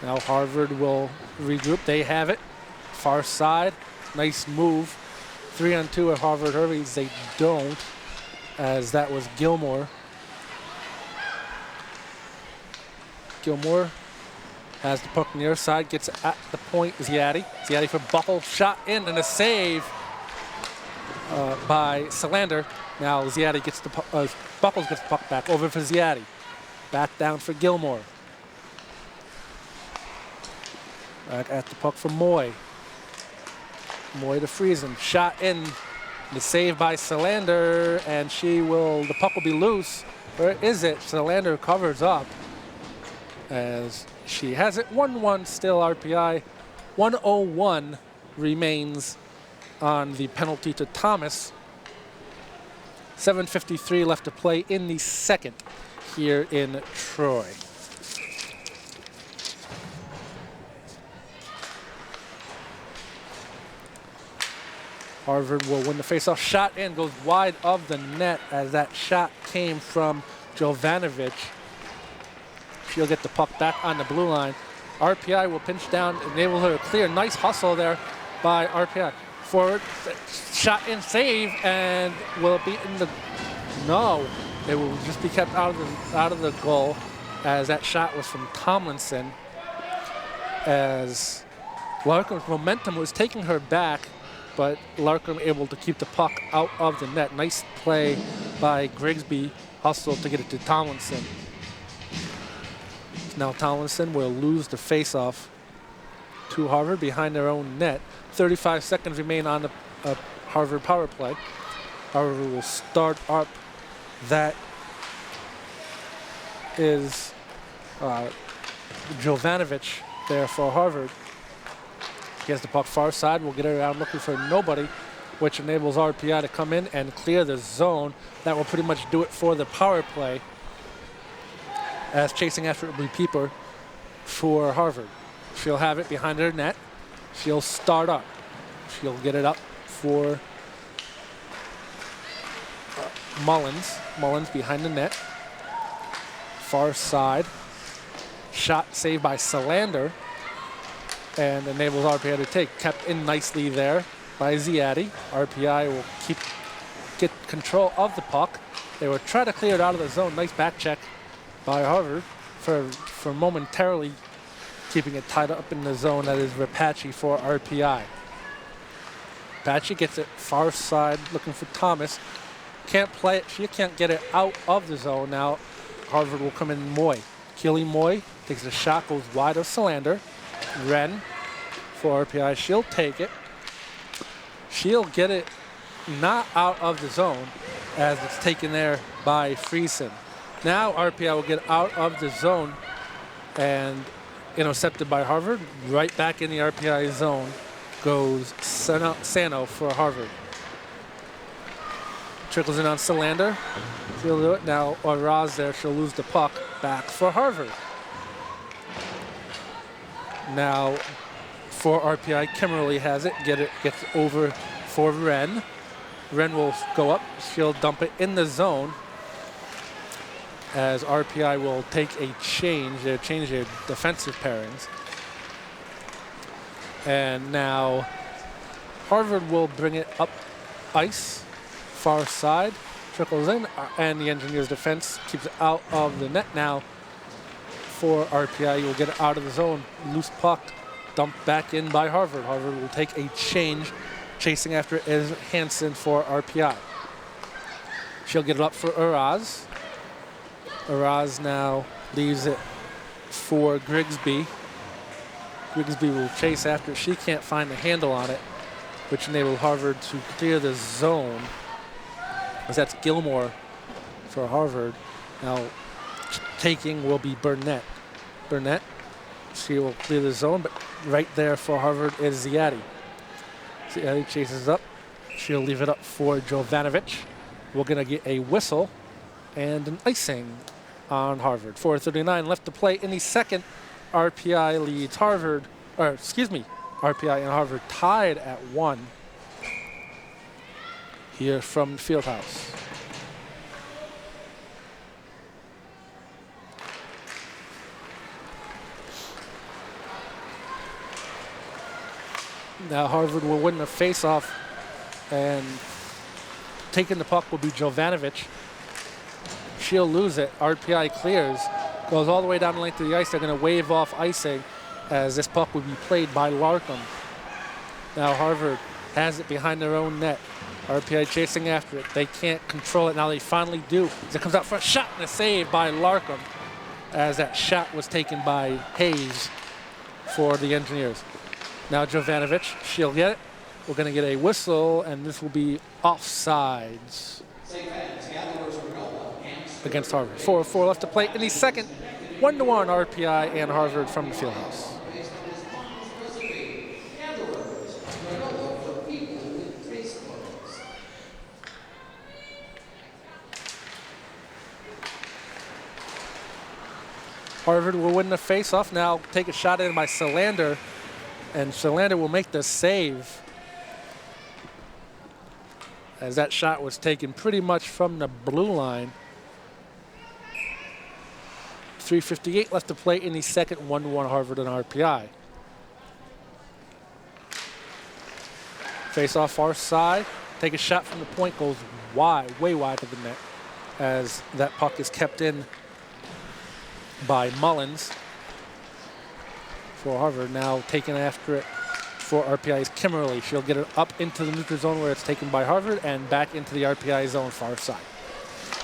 Now Harvard will regroup. They have it. Far side. Nice move. 3-on-2 at Harvard Herveys. They don't, as that was Gilmore. Gilmore has the puck near side, gets at the point. Ziadi. Ziadi for Buckles. Shot in and a save by Salander. Now Ziadi gets the Buckles gets the puck back over for Ziadi. Back down for Gilmore. Back at the puck for Moy. Moy to Friesen. Shot in. The save by Salander, and the puck will be loose. Where is it? Salander covers up as she has it. 1-1 still RPI. 1:01 remains on the penalty to Thomas. 7:53 left to play in the second here in Troy. Harvard will win the faceoff. Shot in, goes wide of the net as that shot came from Jovanovic. She'll get the puck back on the blue line. RPI will pinch down, enable her to clear. Nice hustle there by RPI. Forward, shot in, save, and will it be in the... No, it will just be kept out of the goal, as that shot was from Tomlinson, as Larkham's momentum was taking her back, but Larkham able to keep the puck out of the net. Nice play by Grigsby, hustle to get it to Tomlinson. Now Tomlinson will lose the faceoff to Harvard behind their own net. 35 seconds remain on the Harvard power play. Harvard will start up. That is Jovanovic there for Harvard. He has the puck far side. We'll get it around looking for nobody, which enables RPI to come in and clear the zone. That will pretty much do it for the power play, as chasing after it will be Pieper for Harvard. She'll have it behind her net. She'll start up. She'll get it up for Mullins. Mullins behind the net. Far side. Shot saved by Salander, and enables RPI to take. Kept in nicely there by Ziadi. RPI will get control of the puck. They will try to clear it out of the zone. Nice back check by Harvard for momentarily keeping it tied up in the zone. That is Rapace for RPI. Rapace gets it far side, looking for Thomas. Can't play it. She can't get it out of the zone. Now Harvard will come in Moy. Keely Moy takes a shot, goes wide of Solander. Wren for RPI. She'll take it. She'll get it not out of the zone as it's taken there by Friesen. Now RPI will get out of the zone and intercepted by Harvard. Right back in the RPI zone goes Sano for Harvard. Trickles in on Solander. She'll do it. Now Oraz there, she'll lose the puck. Back for Harvard. Now for RPI, Kimmerly has it. Gets over for Wren. Wren will go up. She'll dump it in the zone as RPI will take a change. They'll change their defensive pairings. And now Harvard will bring it up ice, far side, trickles in, and the Engineers defense keeps it out of the net now. For RPI, you will get it out of the zone. Loose puck, dumped back in by Harvard. Harvard will take a change. Chasing after it is Hansen for RPI. She'll get it up for Uraz. Uraz now leaves it for Grigsby. Grigsby will chase after it. She can't find the handle on it, which enabled Harvard to clear the zone. As that's Gilmore for Harvard. Now taking will be Burnett. Burnett, she will clear the zone, but right there for Harvard is Ziadi. Ziadi chases up. She'll leave it up for Jovanovic. We're going to get a whistle and an icing on Harvard. 4:39 left to play in the second. RPI leads Harvard, or excuse me, RPI and Harvard tied at 1 here from Fieldhouse. Now Harvard will win the face-off, and taking the puck will be Jovanovic. She'll lose it. RPI clears, goes all the way down the length of the ice. They're going to wave off icing as this puck will be played by Larkham. Now Harvard has it behind their own net. RPI chasing after it. They can't control it. Now they finally do. As it comes out for a shot and a save by Larkham, as that shot was taken by Hayes for the Engineers. Now Jovanovic, she'll get it. We're going to get a whistle, and this will be offsides against Harvard. 4:04 left to play in the second. 1-1 RPI and Harvard from the Fieldhouse. Harvard will win the face-off. Now take a shot in by Solander, and Solander will make the save, as that shot was taken pretty much from the blue line. 3:58 left to play in the second. 1-1 Harvard and RPI. Face off far side. Take a shot from the point. Goes wide, way wide of the net, as that puck is kept in by Mullins for Harvard. Now taken after it for RPI is Kimmerly. She'll get it up into the neutral zone where it's taken by Harvard and back into the RPI zone far side.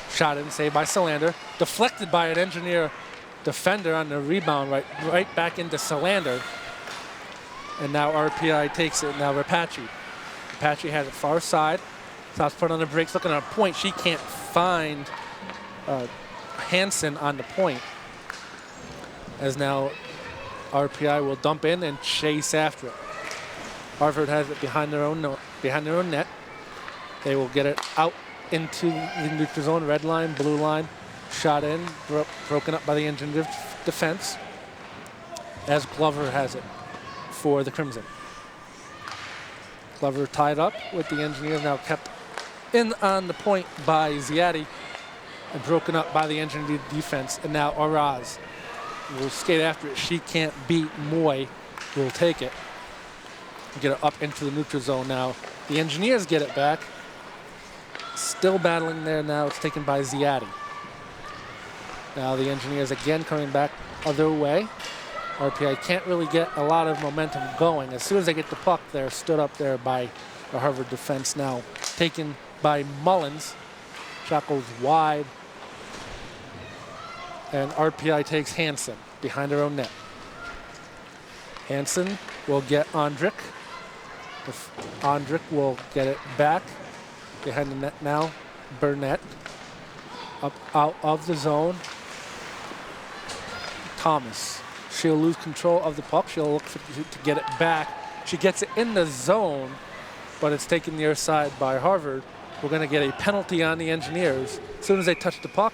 Shot in, saved by Solander. Deflected by an Engineer defender on the rebound, right back into Solander. And now RPI takes it. Now Rapace. Rapace has it far side. South put on the brakes, looking at a point. She can't find Hansen on the point. As now RPI will dump in and chase after it. Harvard has it behind their own net. They will get it out into the neutral zone, red line, blue line. Shot in, broken up by the Engineer defense, as Glover has it for the Crimson. Glover tied up with the Engineers, now kept in on the point by Ziadi, and broken up by the Engineer defense. And now Oraz will skate after it. She can't beat Moy, will take it. Get it up into the neutral zone now. The Engineers get it back. Still battling there now. It's taken by Ziadi. Now the Engineers again coming back other way. RPI can't really get a lot of momentum going. As soon as they get the puck, they're stood up there by the Harvard defense now. Taken by Mullins. Shot goes wide. And RPI takes Hansen behind their own net. Hansen will get Ondrik. Ondrik will get it back. Behind the net now. Burnett. Up out of the zone. Thomas. She'll lose control of the puck. She'll look to get it back. She gets it in the zone, but it's taken near side by Harvard. We're going to get a penalty on the Engineers. As soon as they touch the puck,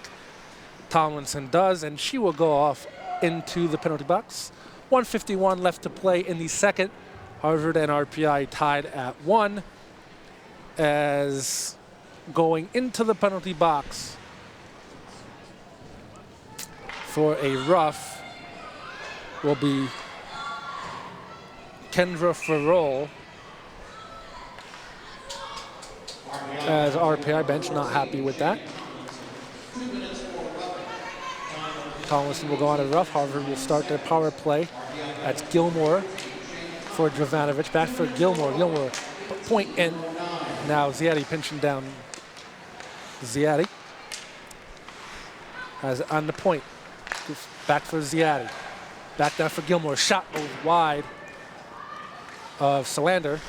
Tomlinson does, and she will go off into the penalty box. 1:51 left to play in the second. Harvard and RPI tied at 1. As going into the penalty box for a rough will be Kendra Farrell, as RPI bench not happy with that. Tomlinson will go on a rough. Harvard will start their power play. That's Gilmore for Jovanovic. Back for Gilmore. Gilmore point in. Now Ziadi pinching down Ziadi. Has it on the point. Back for Ziadi. Back down for Gilmore. Shot goes wide of Solander.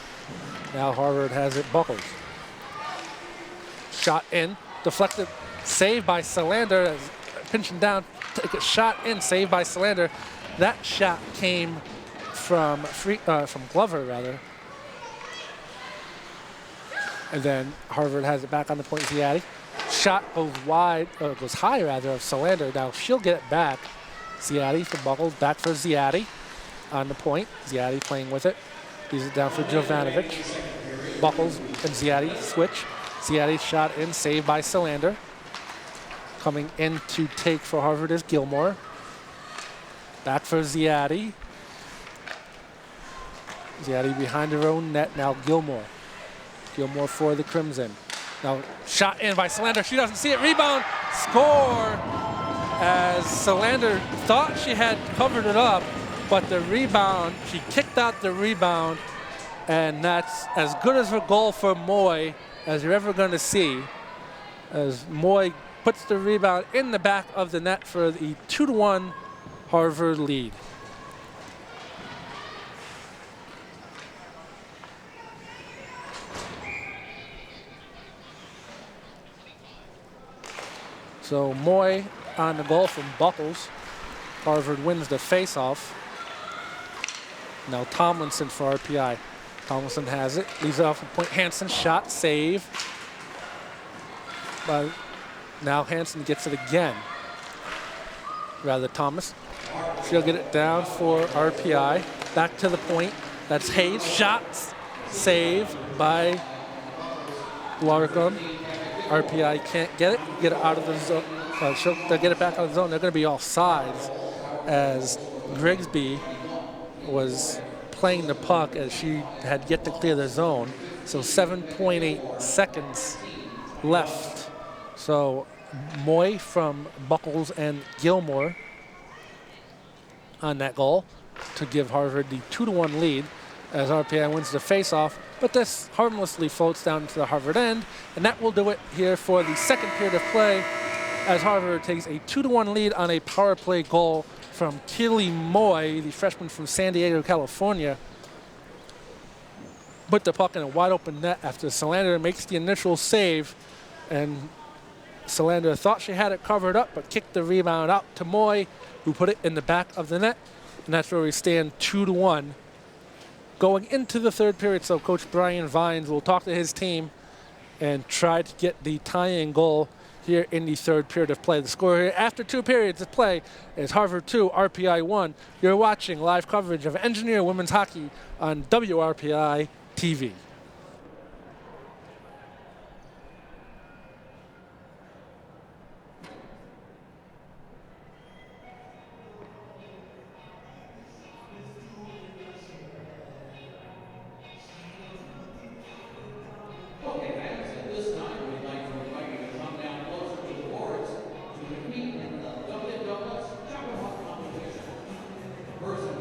Now Harvard has it Buckles. Shot in. Deflected. Saved by Solander. Pinching down. Take a shot in. Saved by Solander. That shot came from Glover, rather. And then Harvard has it back on the point. Ziadi. Shot goes wide, goes high rather, of Solander. Now she'll get it back. Ziadi for Buckles, back for Ziadi on the point. Ziadi playing with it. Leaves it down for Jovanovic. Buckles and Ziadi switch. Ziadi shot in, saved by Solander. Coming in to take for Harvard is Gilmore. Back for Ziadi. Ziadi behind her own net. Now Gilmore. Gilmore for the Crimson. Now shot in by Solander. She doesn't see it. Rebound. Score. As Solander thought she had covered it up, but the rebound, she kicked out the rebound, and that's as good as a goal for Moy as you're ever going to see, as Moy puts the rebound in the back of the net for the 2-1 Harvard lead. So Moy on the goal from Buckles. Harvard wins the face-off. Now Tomlinson for RPI. Tomlinson has it, leaves it off the point. Hansen shot, save. But now Hansen gets it again. Rather Thomas. She'll get it down for RPI. Back to the point. That's Hayes. Shots, save by Larkham. RPI can't get it out of the zone. They'll get it back out of the zone. They're going to be off sides as Grigsby was playing the puck as she had yet to clear the zone. So 7.8 seconds left. So Moy from Buckles and Gilmore on that goal to give Harvard the 2-1 lead as RPI wins the face-off. But this harmlessly floats down to the Harvard end, and that will do it here for the second period of play as Harvard takes a 2-1 lead on a power play goal from Keely Moy, the freshman from San Diego, California. Put the puck in a wide open net after Solander makes the initial save, and Solander thought she had it covered up, but kicked the rebound out to Moy, who put it in the back of the net, and that's where we stand 2-1. Going into the third period, so Coach Brian Vines will talk to his team and try to get the tying goal here in the third period of play. The score here after 2 periods of play is Harvard 2, RPI 1. You're watching live coverage of Engineer Women's Hockey on WRPI TV. Person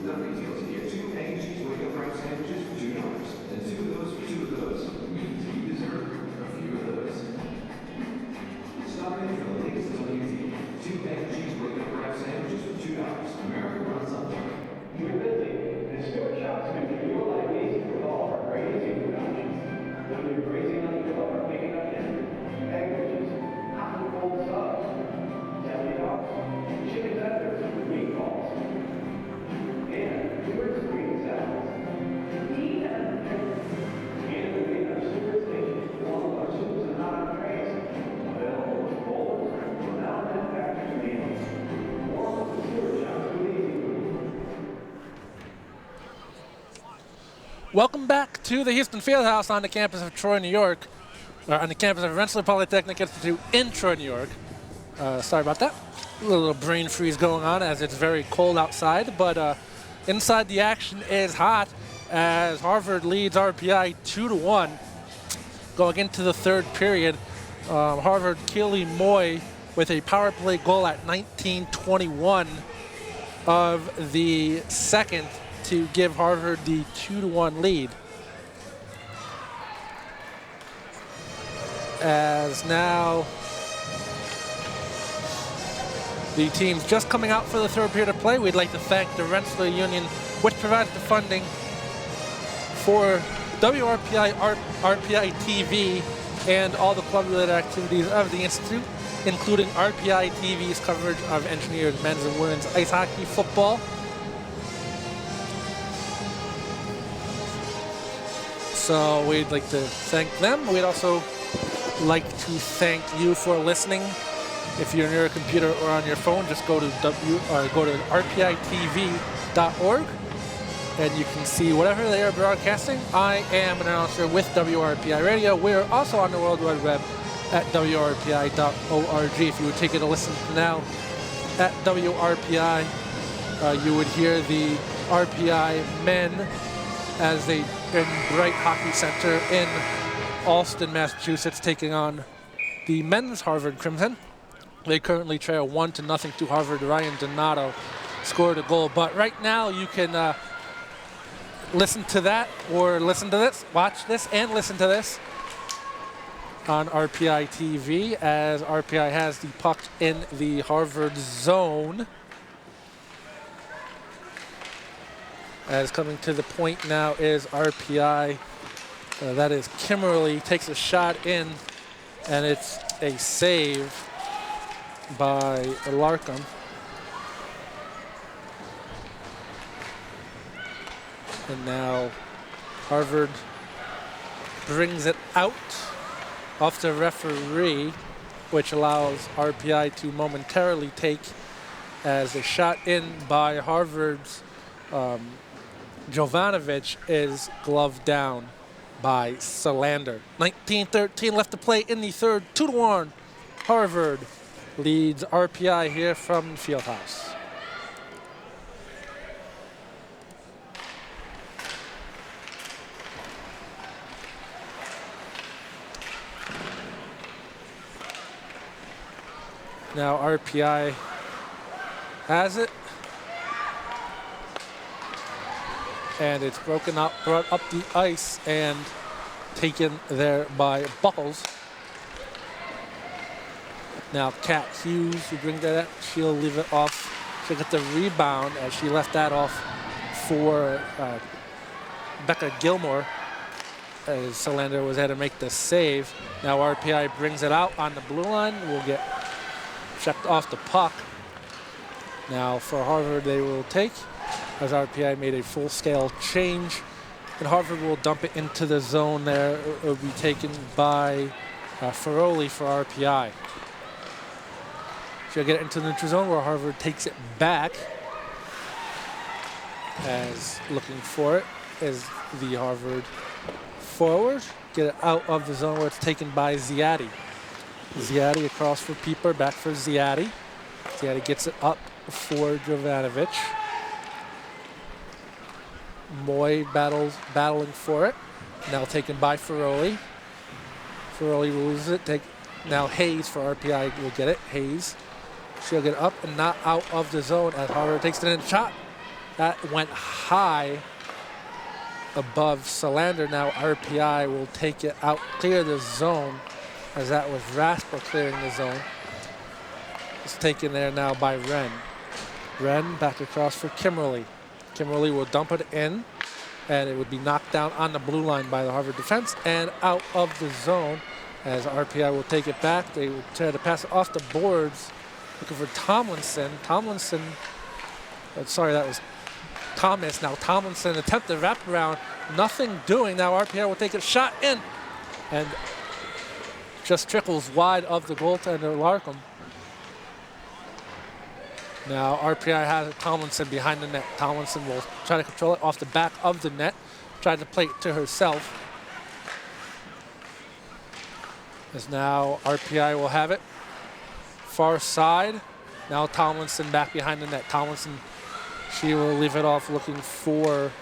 nothing fails to get 2 egg and cheese wake-up wrap sandwiches for $2. And 2 of those for 2 of those. Means you deserve a few of those. Stop in for the latest on easy. 2 egg and cheese wake-up wrap sandwiches for $2. America runs on time. You're busy, and Stewart Shops can make your life easy with all of our great easy food options. Whether you're grazing on the grill or picking up dinner, egg ridges, hot and cold subs, deli dogs, chicken tenders with meatballs, and Stewart's green salads. And we have Stewart's Station, all of our soups and hot entrees, available with bowls or now manufactured meals. More of the Stewart Shops with easy food. Welcome back to the Houston Fieldhouse on the campus of Troy, New York, or on the campus of Rensselaer Polytechnic Institute in Troy, New York. Sorry about that. A little brain freeze going on as it's very cold outside, but inside the action is hot as Harvard leads RPI 2-1. Going into the third period, Harvard Keely Moy with a power play goal at 19:21 of the second to give Harvard the 2-1 lead. As now the team's just coming out for the third period of play. We'd like to thank the Rensselaer Union, which provides the funding for WRPI, RPI TV, and all the club-related activities of the Institute, including RPI TV's coverage of engineered men's and women's ice hockey, football. So we'd like to thank them. We'd also like to thank you for listening. If you're near a computer or on your phone, just go to rpitv.org and you can see whatever they are broadcasting. I am an announcer with WRPI Radio. We're also on the World Wide Web at wrpi.org. If you would take it a listen now at WRPI, you would hear the RPI men as they in Bright Hockey Center in Allston, Massachusetts, taking on the men's Harvard Crimson. They currently trail 1-0 to Harvard. Ryan Donato scored a goal, but right now you can listen to that or listen to this, watch this and listen to this on RPI TV as RPI has the puck in the Harvard zone. As coming to the point now is RPI. That is Kimmerly takes a shot in, and it's a save by Larkham. And now Harvard brings it out off the referee, which allows RPI to momentarily take as a shot in by Harvard's Jovanovic is gloved down by Salander. 19:13 left to play in the third. 2-1. Harvard leads RPI here from Fieldhouse. Now RPI has it. And it's broken up, brought up the ice and taken there by Buckles. Now Kat Hughes, who brings that up, she'll leave it off. She'll get the rebound as she left that off for Becca Gilmore as Salander was there to make the save. Now RPI brings it out on the blue line. We'll get checked off the puck. Now for Harvard, they will take, as RPI made a full-scale change, and Harvard will dump it into the zone there. It will be taken by Ferroli for RPI. She'll get it into the neutral zone where Harvard takes it back. As looking for it is the Harvard forward. Get it out of the zone where it's taken by Ziadi. Ziadi across for Pieper, back for Ziadi. Ziadi gets it up for Jovanovic. Moy battling for it. Now taken by Ferroli. Ferroli loses it. Now Hayes for RPI will get it. Hayes. She'll get up and not out of the zone as Harvard takes it in shot. That went high above Solander. Now RPI will take it out, clear the zone, as that was Rasper clearing the zone. It's taken there now by Wren. Wren back across for Kimberly. Kimberly will dump it in, and it would be knocked down on the blue line by the Harvard defense and out of the zone as RPI will take it back. They will try to pass it off the boards, looking for Tomlinson. Sorry, that was Thomas. Now Tomlinson attempted to wrap around, nothing doing. Now RPI will take it, shot in, and just trickles wide of the goaltender Larkham. Now RPI has Tomlinson behind the net. Tomlinson will try to control it off the back of the net, try to play it to herself. As now RPI will have it. Far side. Now Tomlinson back behind the net. Tomlinson, she will leave it off looking for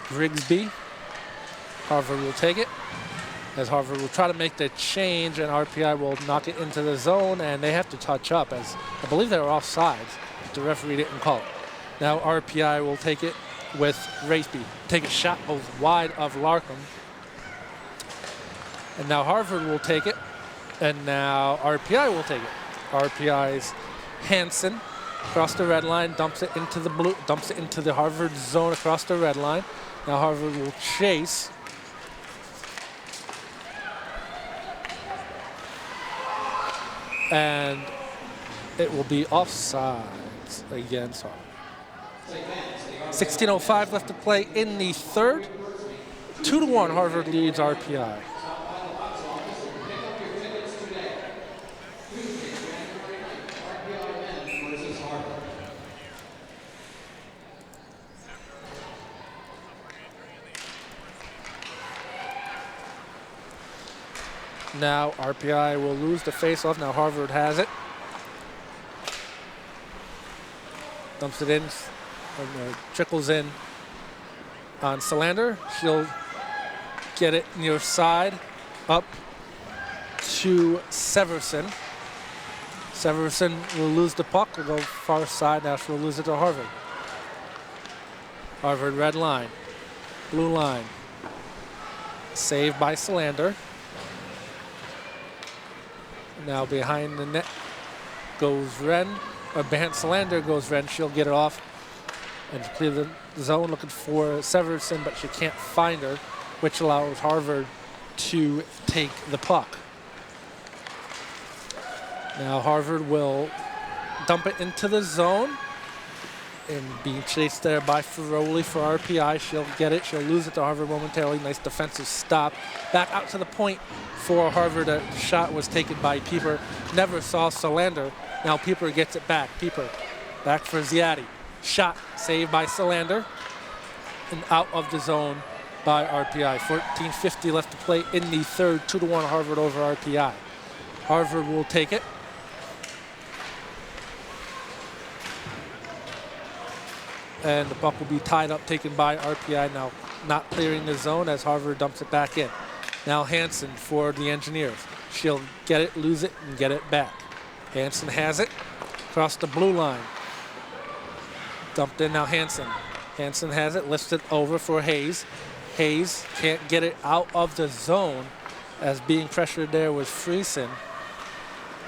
Grigsby. Harvard will take it. As Harvard will try to make the change, and RPI will knock it into the zone, and they have to touch up, as I believe they were offsides. The referee didn't call it. Now RPI will take it with Raceby. Take a shot goes wide of Larkham. And now Harvard will take it. And now RPI will take it. RPI's Hansen across the red line, dumps it into the Harvard zone across the red line. Now Harvard will chase. And it will be offsides again. So 16:05 left to play in the third. 2-1 Harvard leads RPI. Now RPI will lose the face-off. Now Harvard has it. Dumps it in, trickles in on Solander. She'll get it near side, up to Severson. Severson will lose the puck, will go far side. Now she'll lose it to Harvard. Harvard red line, blue line. Saved by Solander. Now behind the net goes Wren, or behind Solander goes Wren. She'll get it off and clear the zone looking for Severson, but she can't find her, which allows Harvard to take the puck. Now Harvard will dump it into the zone and being chased there by Ferroli for RPI. She'll get it. She'll lose it to Harvard momentarily. Nice defensive stop. Back out to the point for Harvard. A shot was taken by Pieper. Never saw Solander. Now Pieper gets it back. Pieper back for Ziadi. Shot saved by Solander and out of the zone by RPI. 14:50 left to play in the third. 2-1 Harvard over RPI. Harvard will take it. And the puck will be tied up, taken by RPI. Now not clearing the zone as Harvard dumps it back in. Now Hansen for the Engineers. She'll get it, lose it, and get it back. Hansen has it across the blue line. Dumped in now Hansen. Hansen has it, lifts it over for Hayes. Hayes can't get it out of the zone as being pressured there was Friesen.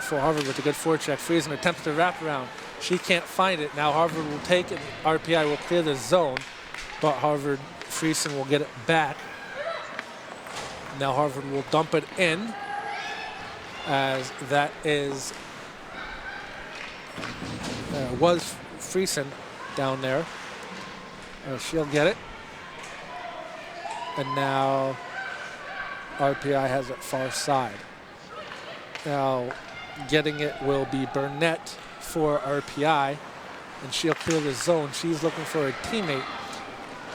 For Harvard with a good forecheck. Friesen attempts to wrap around. She can't find it. Now Harvard will take it. RPI will clear the zone, but Friesen will get it back. Now Harvard will dump it in, as that was Friesen down there. She'll get it. And now RPI has it far side. Now getting it will be Burnett for RPI, and she'll clear the zone. She's looking for a teammate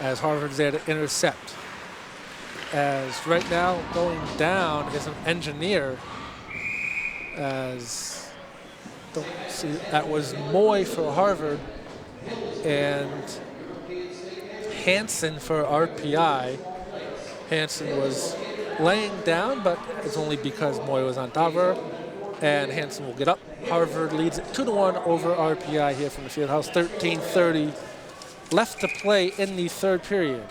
as Harvard's there to intercept. As right now going down is an Engineer, as don't see, that was Moy for Harvard and Hansen for RPI. Hansen was laying down, but it's only because Moy was on top of her. And Hansen will get up. Harvard leads it 2-1 over RPI here from the field house. 13:30 left to play in the third period.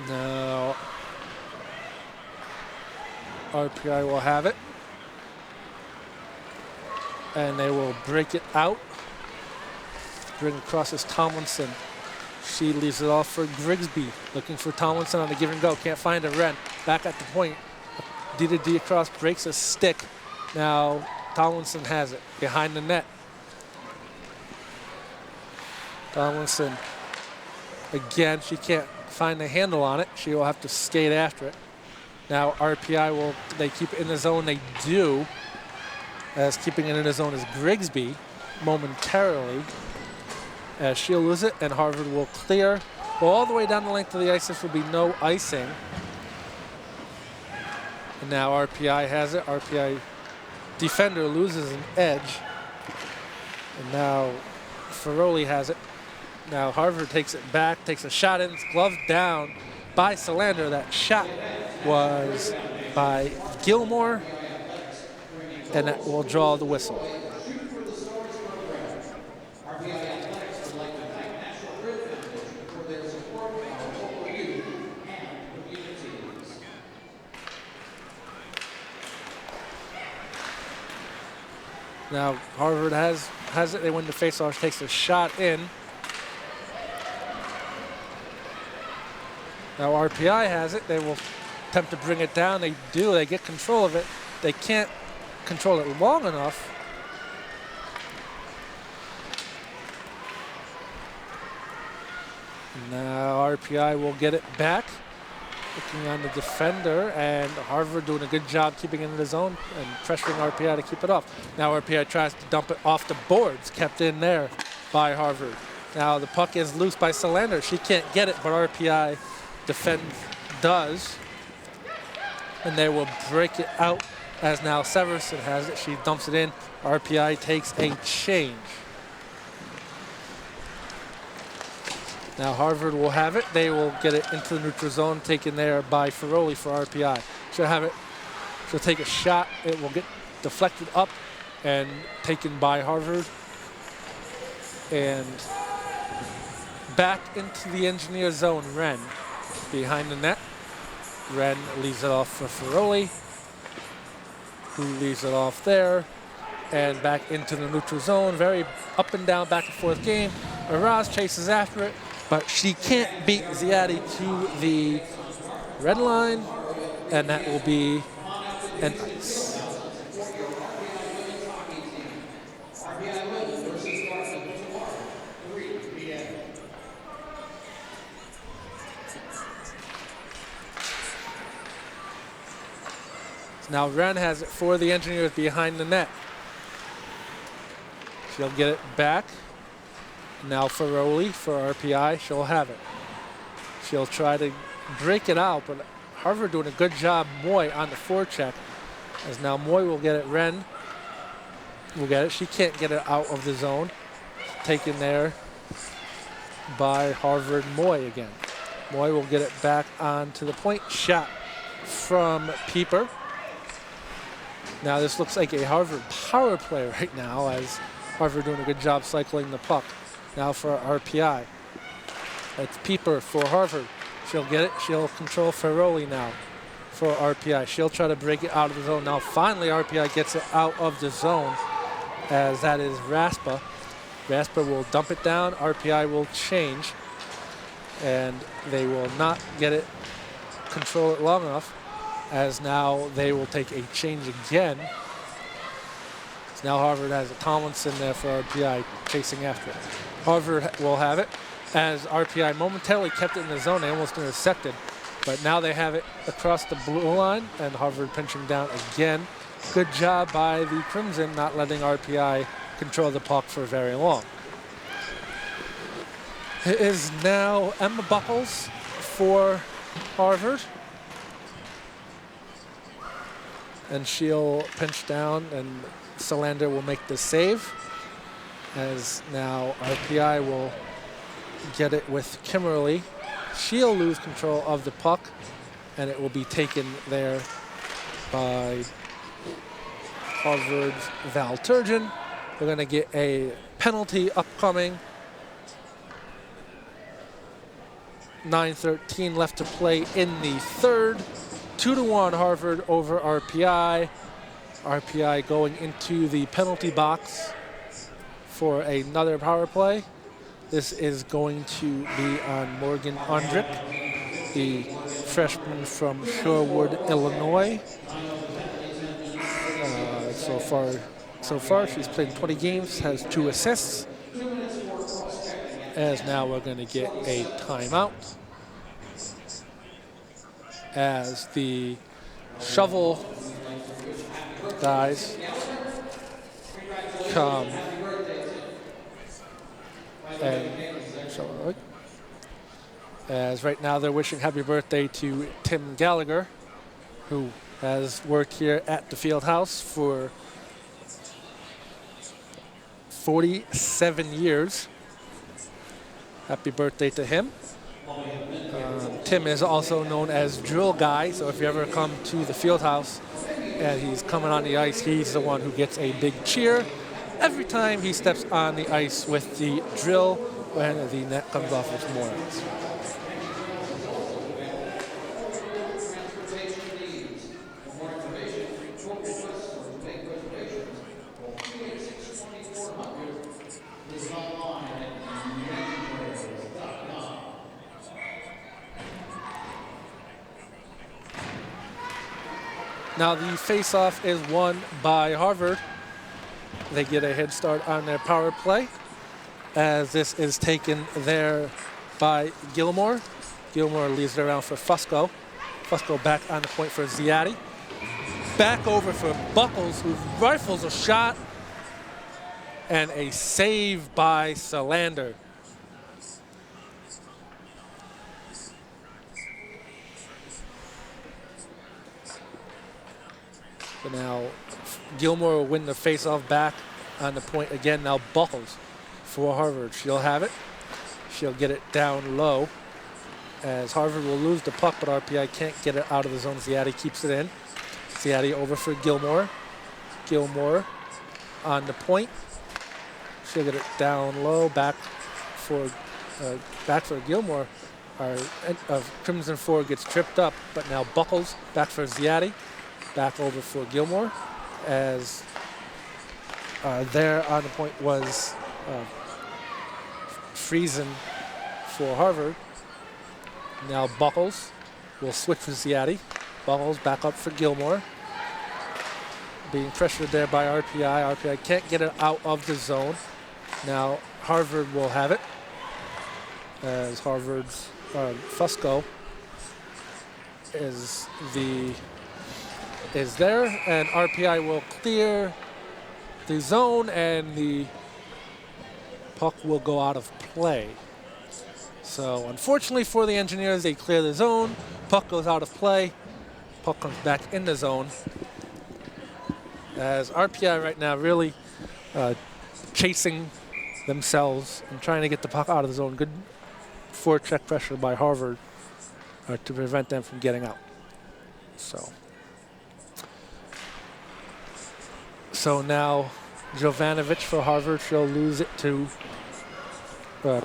Now, RPI will have it. And they will break it out. Bring across as Tomlinson. She leaves it off for Grigsby. Looking for Tomlinson on the give and go. Can't find a Wren. Back at the point. D to D across, breaks a stick. Now Tomlinson has it behind the net. Tomlinson, again, she can't find the handle on it. She will have to skate after it. Now RPI will, they keep it in the zone. They do. As keeping it in the zone is Grigsby momentarily. As she'll lose it, and Harvard will clear. Well, all the way down the length of the ice, this will be no icing. And now RPI has it. RPI defender loses an edge. And now Ferroli has it. Now Harvard takes it back, takes a shot in, it's gloved down by Solander. That shot was by Gilmore, and that will draw the whistle. Now Harvard has it. They win the faceoff. Takes a shot in. Now RPI has it. They will attempt to bring it down. They do. They get control of it. They can't control it long enough. Now RPI will get it back. Looking on the defender, and Harvard doing a good job keeping it in the zone and pressuring RPI to keep it off. Now RPI tries to dump it off the boards, kept in there by Harvard. Now the puck is loose by Solander. She can't get it, but RPI does. And they will break it out as now Severson has it. She dumps it in. RPI takes a change. Now Harvard will have it. They will get it into the neutral zone, taken there by Ferroli for RPI. She'll have it. She'll take a shot. It will get deflected up and taken by Harvard. And back into the engineer zone, Wren behind the net. Wren leaves it off for Ferroli, who leaves it off there. And back into the neutral zone. Very up and down, back and forth game. Araz chases after it, but she can't beat Ziadi to the red line, and that will be an ice. Now Wren has it for the Engineers behind the net. She'll get it back. Now Ferroli for RPI, she'll have it. She'll try to break it out, but Harvard doing a good job. Moy on the forecheck, as now Moy will get it. Wren will get it. She can't get it out of the zone. Taken there by Harvard. Moy again. Moy will get it back onto the point. Shot from Pieper. Now this looks like a Harvard power play right now, as Harvard doing a good job cycling the puck. Now for RPI. It's Pieper for Harvard. She'll get it. She'll control Ferroli now for RPI. She'll try to break it out of the zone. Now finally RPI gets it out of the zone, as that is Raspa. Raspa will dump it down. RPI will change, and they will not get it, control it long enough, as now they will take a change again. So now Harvard has a Tomlinson there for RPI chasing after it. Harvard will have it, as RPI momentarily kept it in the zone. They almost intercepted, but now they have it across the blue line, and Harvard pinching down again. Good job by the Crimson, not letting RPI control the puck for very long. It is now Emma Buckles for Harvard. And she'll pinch down, and Solander will make the save, as now RPI will get it with Kimmerly. She'll lose control of the puck, and it will be taken there by Harvard's Val Turgeon. We're going to get a penalty upcoming. 9:13 left to play in the third. 2-1 Harvard over RPI. RPI going into the penalty box for another power play. This is going to be on Morgan Ondrick, the freshman from Shorewood, Illinois. So far, she's played 20 games, has 2 assists. As now we're going to get a timeout as the shovel guys come and as right now they're wishing happy birthday to Tim Gallagher, who has worked here at the field house for 47 years. Happy birthday to him. Tim is also known as Drill Guy, so if you ever come to the field house and he's coming on the ice, he's the one who gets a big cheer every time he steps on the ice with the drill when the net comes off its moorings. Now the face-off is won by Harvard. They get a head start on their power play as this is taken there by Gilmore. Gilmore leaves it around for Fusco. Fusco back on the point for Ziadi. Back over for Buckles, who rifles a shot. And a save by Salander. So now Gilmore will win the face-off back on the point again. Now Buckles for Harvard. She'll have it. She'll get it down low as Harvard will lose the puck, but RPI can't get it out of the zone. Ziadi keeps it in. Ziadi over for Gilmore. Gilmore on the point. She'll get it down low. Back for Gilmore. Our Crimson 4 gets tripped up, but now Buckles back for Ziadi. Back over for Gilmore as there on the point was Friesen for Harvard. Now Buckles will switch for Ziadi. Buckles back up for Gilmore. Being pressured there by RPI. RPI can't get it out of the zone. Now Harvard will have it as Harvard's Fusco is there, and RPI will clear the zone, and the puck will go out of play. So unfortunately for the Engineers, they clear the zone, puck goes out of play, puck comes back in the zone. As RPI right now really chasing themselves and trying to get the puck out of the zone. Good forecheck pressure by Harvard to prevent them from getting out. So now Jovanovic for Harvard, she'll lose it to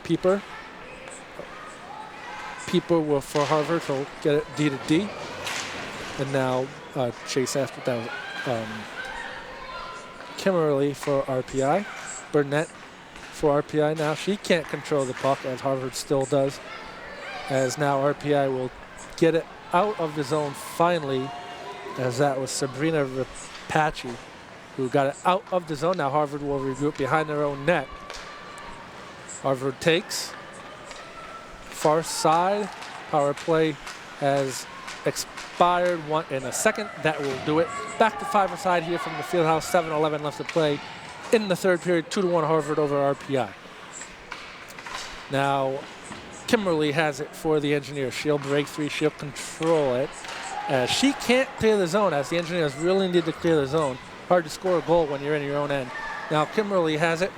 Pieper. Pieper will for Harvard, she'll get it D to D. And now chase after that. Kimmerly for RPI. Burnett for RPI. Now she can't control the puck as Harvard still does. As now RPI will get it out of the zone finally, as that was Sabrina Rapace who got it out of the zone. Now Harvard will regroup behind their own net. Harvard takes. Far side. Power play has expired in a second. That will do it. Back to five-a-side here from the fieldhouse. 7:11 left to play in the third period. 2-1 Harvard over RPI. Now Kimberly has it for the Engineers. She'll break three. She'll control it. She can't clear the zone as the Engineers really need to clear the zone. Hard to score a goal when you're in your own end. Now Kimberly has it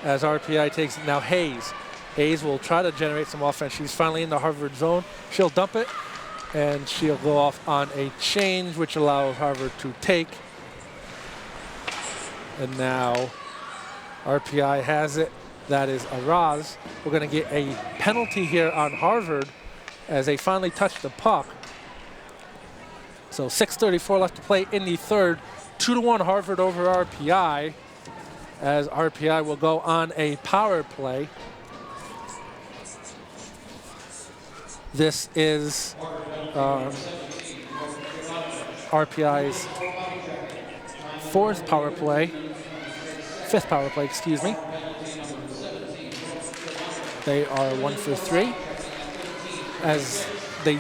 as RPI takes it. Now Hayes. Hayes will try to generate some offense. She's finally in the Harvard zone. She'll dump it and she'll go off on a change, which allows Harvard to take. And now RPI has it. That is a Raz. We're going to get a penalty here on Harvard as they finally touch the puck. So 6:34 left to play in the third. 2-1 Harvard over RPI, as RPI will go on a power play. This is RPI's fifth power play, excuse me. They are 1 for 3, as they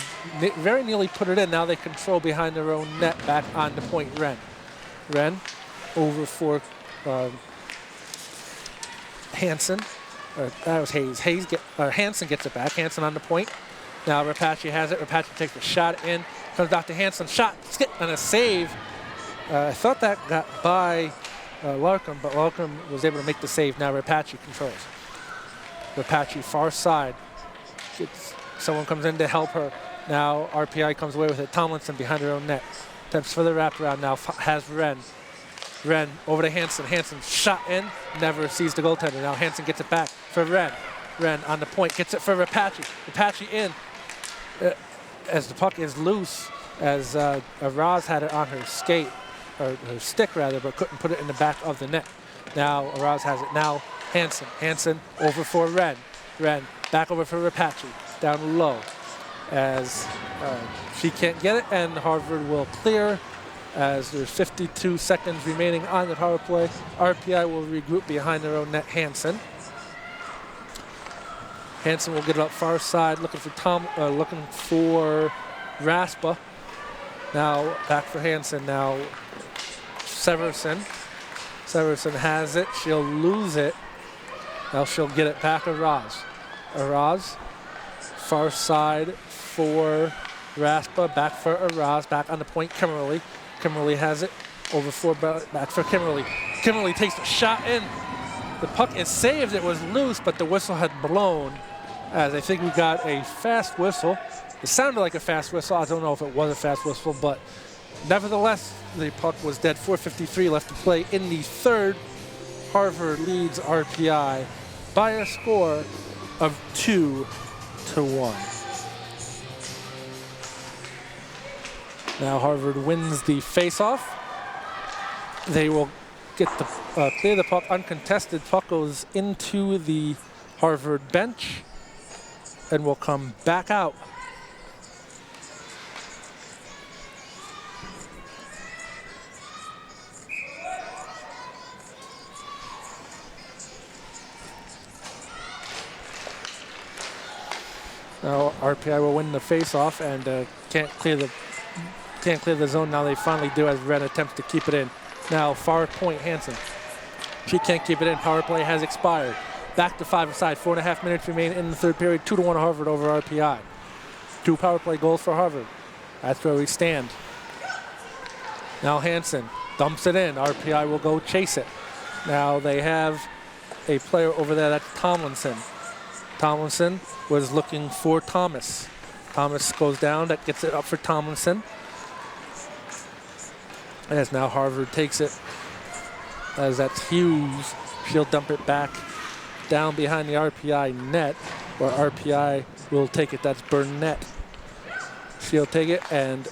very nearly put it in. Now they control behind their own net. Back on the point, Ren over for Hansen. That was Hayes. Hansen gets it back. Hansen on the point. Now Rapace has it. Rapace takes a shot in. Comes back to Hansen. Shot, skip, and a save. I thought that got by Larkham, but Larkham was able to make the save. Now Rapace controls. Rapace far side. Someone comes in to help her. Now RPI comes away with it. Tomlinson behind her own net. Attempts for the wraparound. Now has Ren. Ren over to Hansen. Hansen shot in. Never sees the goaltender. Now Hansen gets it back for Ren. Ren on the point. Gets it for Rapace. Rapace in. As the puck is loose, as Araz had it on her skate, or her stick rather, but couldn't put it in the back of the net. Now Araz has it. Now Hansen. Hansen over for Ren. Ren back over for Rapace. Down low, as she can't get it, and Harvard will clear, as there's 52 seconds remaining on the power play. RPI will regroup behind their own net. Hansen will get it up far side, looking for Raspa. Now back for Hansen. Now Severson has it. She'll lose it. Now she'll get it back. Araz. Far side for Raspa, back for Araz, back on the point, Kimmerly. Kimmerly has it, over for, back for Kimmerly. Kimmerly takes the shot in. The puck is saved. It was loose, but the whistle had blown, as I think we got a fast whistle. It sounded like a fast whistle. I don't know if it was a fast whistle, but nevertheless, the puck was dead. 4:53 left to play in the third. Harvard leads RPI by a score of 2-1. Now Harvard wins the face-off. They will get the clear the puck uncontested. Puck goes into the Harvard bench and will come back out. Now RPI will win the face-off and can't clear the zone. Now they finally do, as Ren attempts to keep it in. Now far point Hansen. She can't keep it in. Power play has expired. Back to 5-a-side. 4.5 minutes remain in the third period. 2-1 Harvard over RPI. 2 power play goals for Harvard. That's where we stand. Now Hansen dumps it in. RPI will go chase it. Now they have a player over there. That's Tomlinson. Tomlinson was looking for Thomas. Thomas goes down. That gets it up for Tomlinson. As now Harvard takes it. As that's Hughes. She'll dump it back down behind the RPI net, where RPI will take it. That's Burnett. She'll take it, and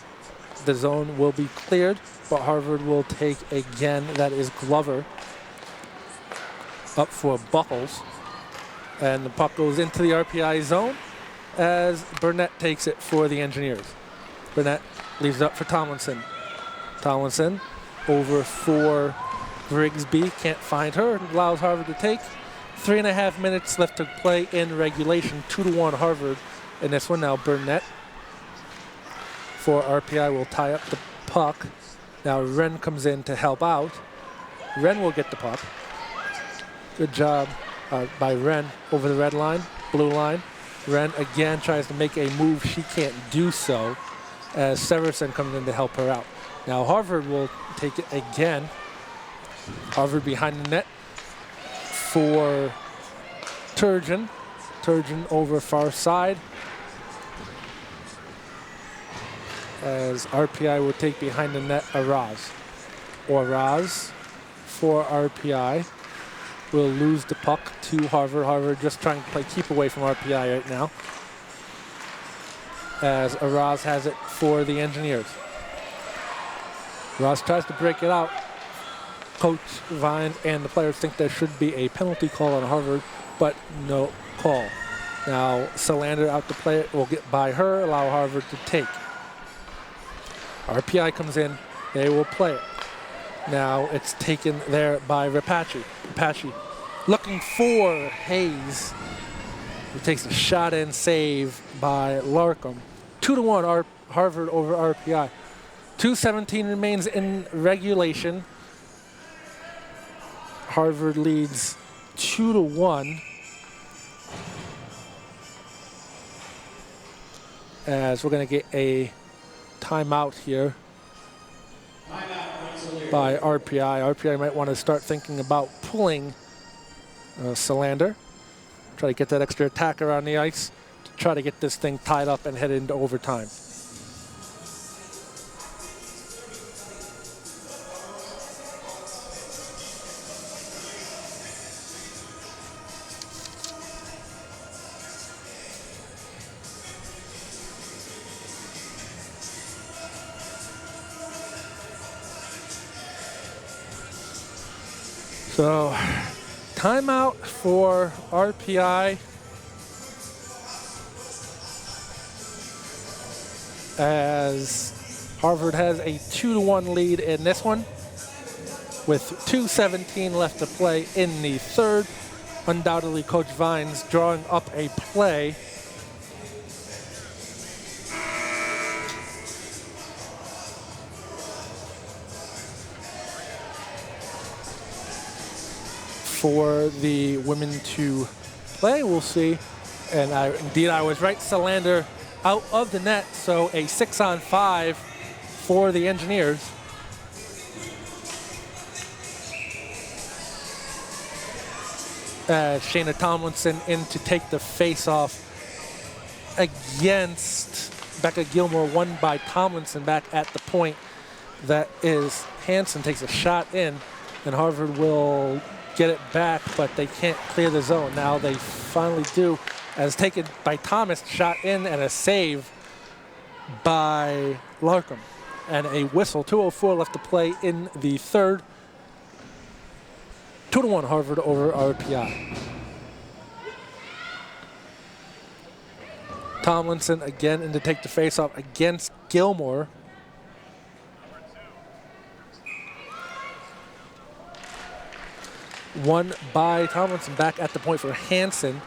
the zone will be cleared, but Harvard will take again. That is Glover up for Buckles. And the puck goes into the RPI zone as Burnett takes it for the Engineers. Burnett leaves it up for Tomlinson. Tomlinson over for Grigsby. Can't find her. Allows Harvard to take. 3.5 minutes left to play in regulation. 2-1 Harvard in this one. Now Burnett for RPI will tie up the puck. Now Ren comes in to help out. Ren will get the puck. Good job by Ren over the red line, blue line. Ren again tries to make a move. She can't do so as Severson comes in to help her out. Now Harvard will take it again. Harvard behind the net for Turgeon. Turgeon over far side. as RPI will take behind the net Araz. Oraz for RPI will lose the puck to Harvard. Harvard just trying to play keep away from RPI right now, as Araz has it for the Engineers. Ross tries to break it out. Coach Vines and the players think there should be a penalty call on Harvard, but no call. Now Salander out to play it, will get by her, allow Harvard to take. RPI comes in, they will play it. Now it's taken there by Rapace. Rapace looking for Hayes, who takes a shot and save by Larkham. 2-1 Harvard over RPI. 2:17 remains in regulation. Harvard leads 2-1. As we're going to get a timeout here by RPI. RPI might want to start thinking about pulling Salander. Try to get that extra attacker on the ice to try to get this thing tied up and head into overtime. So, timeout for RPI as Harvard has a 2-1 lead in this one with 2:17 left to play in the third. Undoubtedly, Coach Vines drawing up a play. For the women to play, we'll see. And indeed, I was right. Salander out of the net, so a 6-on-5 for the Engineers. Shayna Tomlinson in to take the face-off against Becca Gilmore, won by Tomlinson back at the point. That is Hansen takes a shot in, and Harvard will get it back, but they can't clear the zone. Now they finally do, as taken by Thomas, shot in and a save by Larkham. And a whistle, 2:04 left to play in the third. 2-1 Harvard over RPI. Tomlinson again in to take the face-off against Gilmore. Won by Tomlinson, back at the point for Hansen.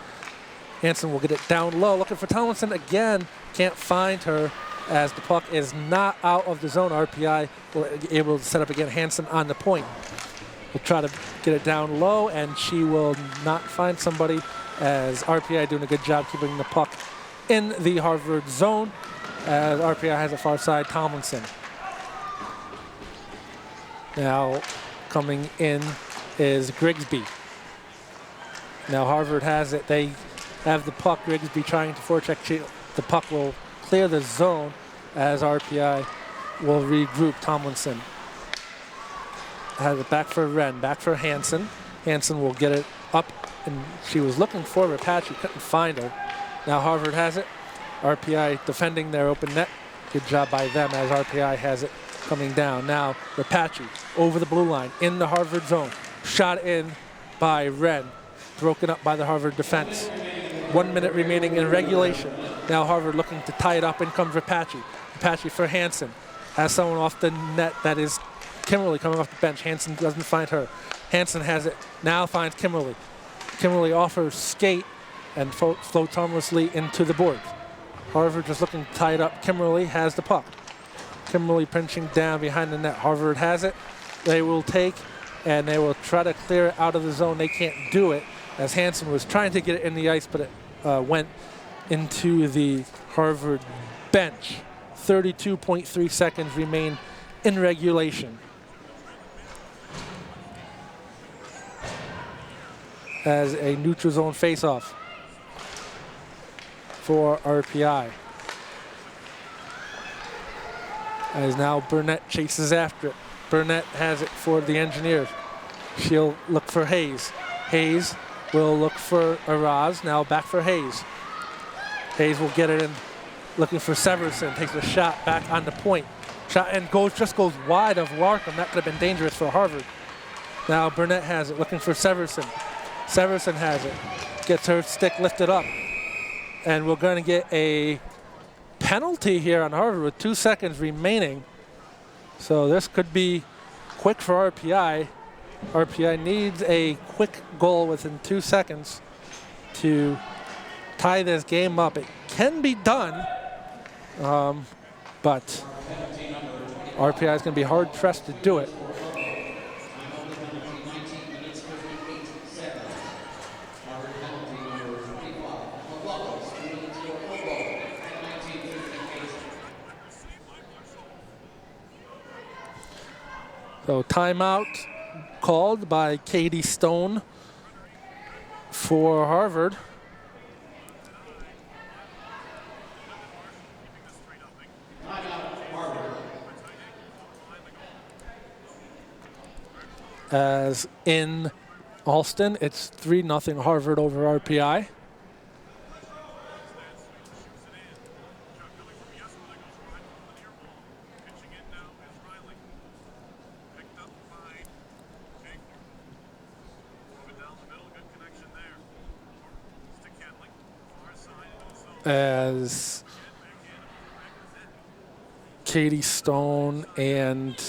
Hansen will get it down low, looking for Tomlinson again. Can't find her as the puck is not out of the zone. RPI will be able to set up again. Hansen on the point. Will try to get it down low, and she will not find somebody, as RPI doing a good job keeping the puck in the Harvard zone, as RPI has a far side. Tomlinson. Now coming in is Grigsby. Now Harvard has it. They have the puck. Grigsby trying to forecheck. The puck will clear the zone as RPI will regroup. Tomlinson has it back for Wren, back for Hansen. Hansen will get it up, and she was looking for Rapace, couldn't find her. Now Harvard has it. RPI defending their open net. Good job by them as RPI has it coming down. Now Rapace over the blue line in the Harvard zone. Shot in by Wren, broken up by the Harvard defense. 1 minute remaining in regulation. Now Harvard looking to tie it up, in comes Rapace. Rapace for Hansen. Has someone off the net, that is Kimberly coming off the bench. Hansen doesn't find her. Hansen has it, now finds Kimberly. Kimberly off her skate and floats harmlessly into the board. Harvard just looking to tie it up. Kimberly has the puck. Kimberly pinching down behind the net. Harvard has it. They will take, and they will try to clear it out of the zone. They can't do it, as Hansen was trying to get it in the ice, but it went into the Harvard bench. 32.3 seconds remain in regulation. As a neutral zone faceoff for RPI. as now Burnett chases after it. Burnett has it for the Engineers. She'll look for Hayes. Hayes will look for Araz, now back for Hayes. Hayes will get it in, looking for Severson, takes a shot back on the point. Shot and just goes wide of Larkham. That could have been dangerous for Harvard. Now Burnett has it, looking for Severson. Severson has it, gets her stick lifted up. And we're going to get a penalty here on Harvard with 2 seconds remaining. So this could be quick for RPI. RPI needs a quick goal within 2 seconds to tie this game up. It can be done, but RPI is going to be hard pressed to do it. So timeout called by Katie Stone for Harvard. As in Alston, it's 3-0 Harvard over RPI. As Katie Stone and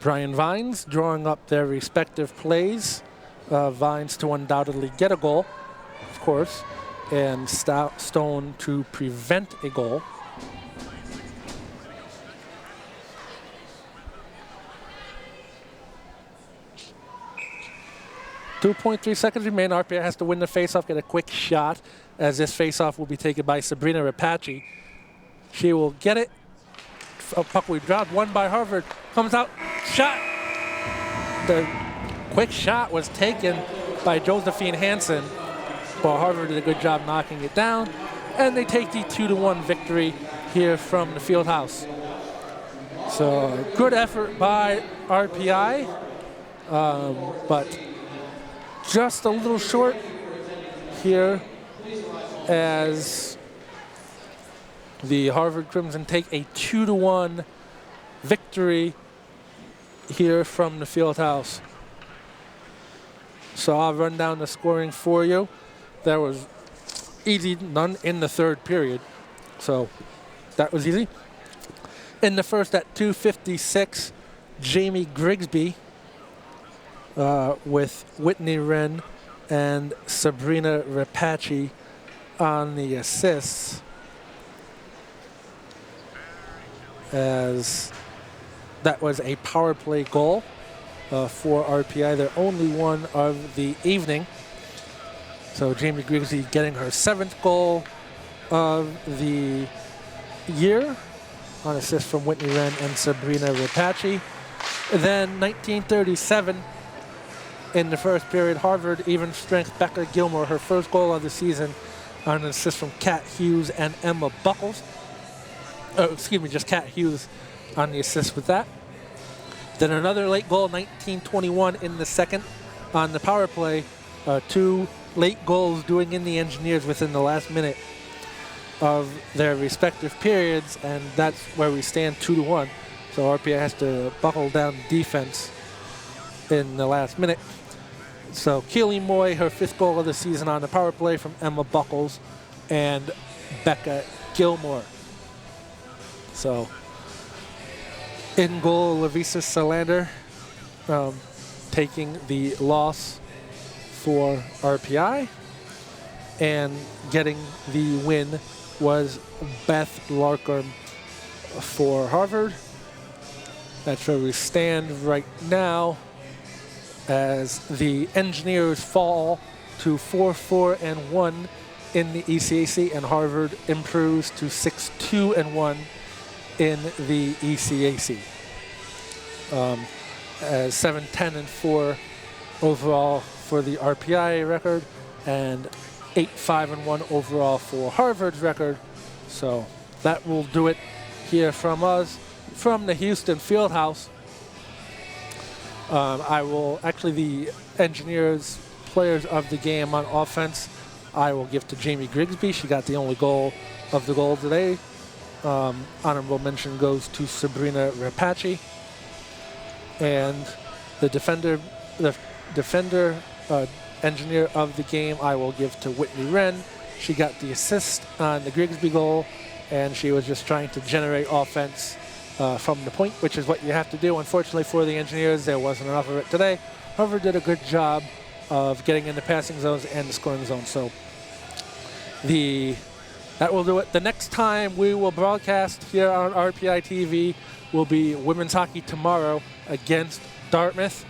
Brian Vines drawing up their respective plays. Vines to undoubtedly get a goal, of course, and Stone to prevent a goal. .3 seconds remain. RPI has to win the faceoff, get a quick shot, as this faceoff will be taken by Sabrina Rapace. She will get it. A puck we dropped, won by Harvard. Comes out, shot. The quick shot was taken by Josephine Hansen, but Harvard did a good job knocking it down, and they take the 2-1 victory here from the field house. So good effort by RPI, but just a little short here as the Harvard Crimson take a 2-1 victory here from the field house. So I'll run down the scoring for you. There was easy, none in the third period. So that was easy. In the first at 2:56, Jamie Grigsby with Whitney Wren and Sabrina Rapace on the assists, as that was a power play goal for RPI, their only one of the evening. So Jamie Grigsby getting her 7th goal of the year on assist from Whitney Wren and Sabrina Rapace. Then 1937, in the first period, Harvard even strength Becca Gilmore, her first goal of the season on an assist from Kat Hughes and Emma Buckles. Oh, excuse me, just Kat Hughes on the assist with that. Then another late goal, 1921 in the second on the power play. 2 late goals doing in the Engineers within the last minute of their respective periods, and that's where we stand 2-1. So RPI has to buckle down defense in the last minute. So Keely Moy, her 5th goal of the season on the power play from Emma Buckles and Becca Gilmore. So in goal, Lavisa Salander taking the loss for RPI, and getting the win was Beth Larkham for Harvard. That's where we stand right now, as the Engineers fall to 4-4-1 in the ECAC, and Harvard improves to 6-2-1 in the ECAC. As 7-10-4 overall for the RPI record, and 8-5-1 overall for Harvard's record. So that will do it here from us, from the Houston Fieldhouse. I will actually, the Engineers players of the game on offense, I will give to Jamie Grigsby. She got the only goal of the goal today. Honorable mention goes to Sabrina Rapace. And the defender engineer of the game, I will give to Whitney Wren. She got the assist on the Grigsby goal, and she was just trying to generate offense from the point, which is what you have to do. Unfortunately for the Engineers, there wasn't enough of it today. However, did a good job of getting in the passing zones and the scoring zone. So that will do it. The next time we will broadcast here on RPI TV will be women's hockey tomorrow against Dartmouth.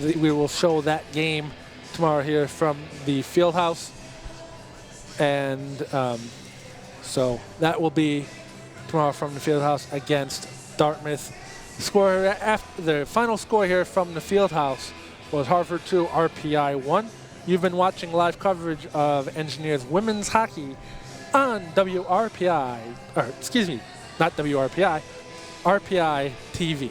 We will show that game tomorrow here from the Fieldhouse. And so that will be tomorrow from the Fieldhouse against Dartmouth. The final score here from the Fieldhouse was Harvard 2, RPI 1. You've been watching live coverage of Engineers women's hockey on WRPI, or excuse me, not WRPI, RPI TV.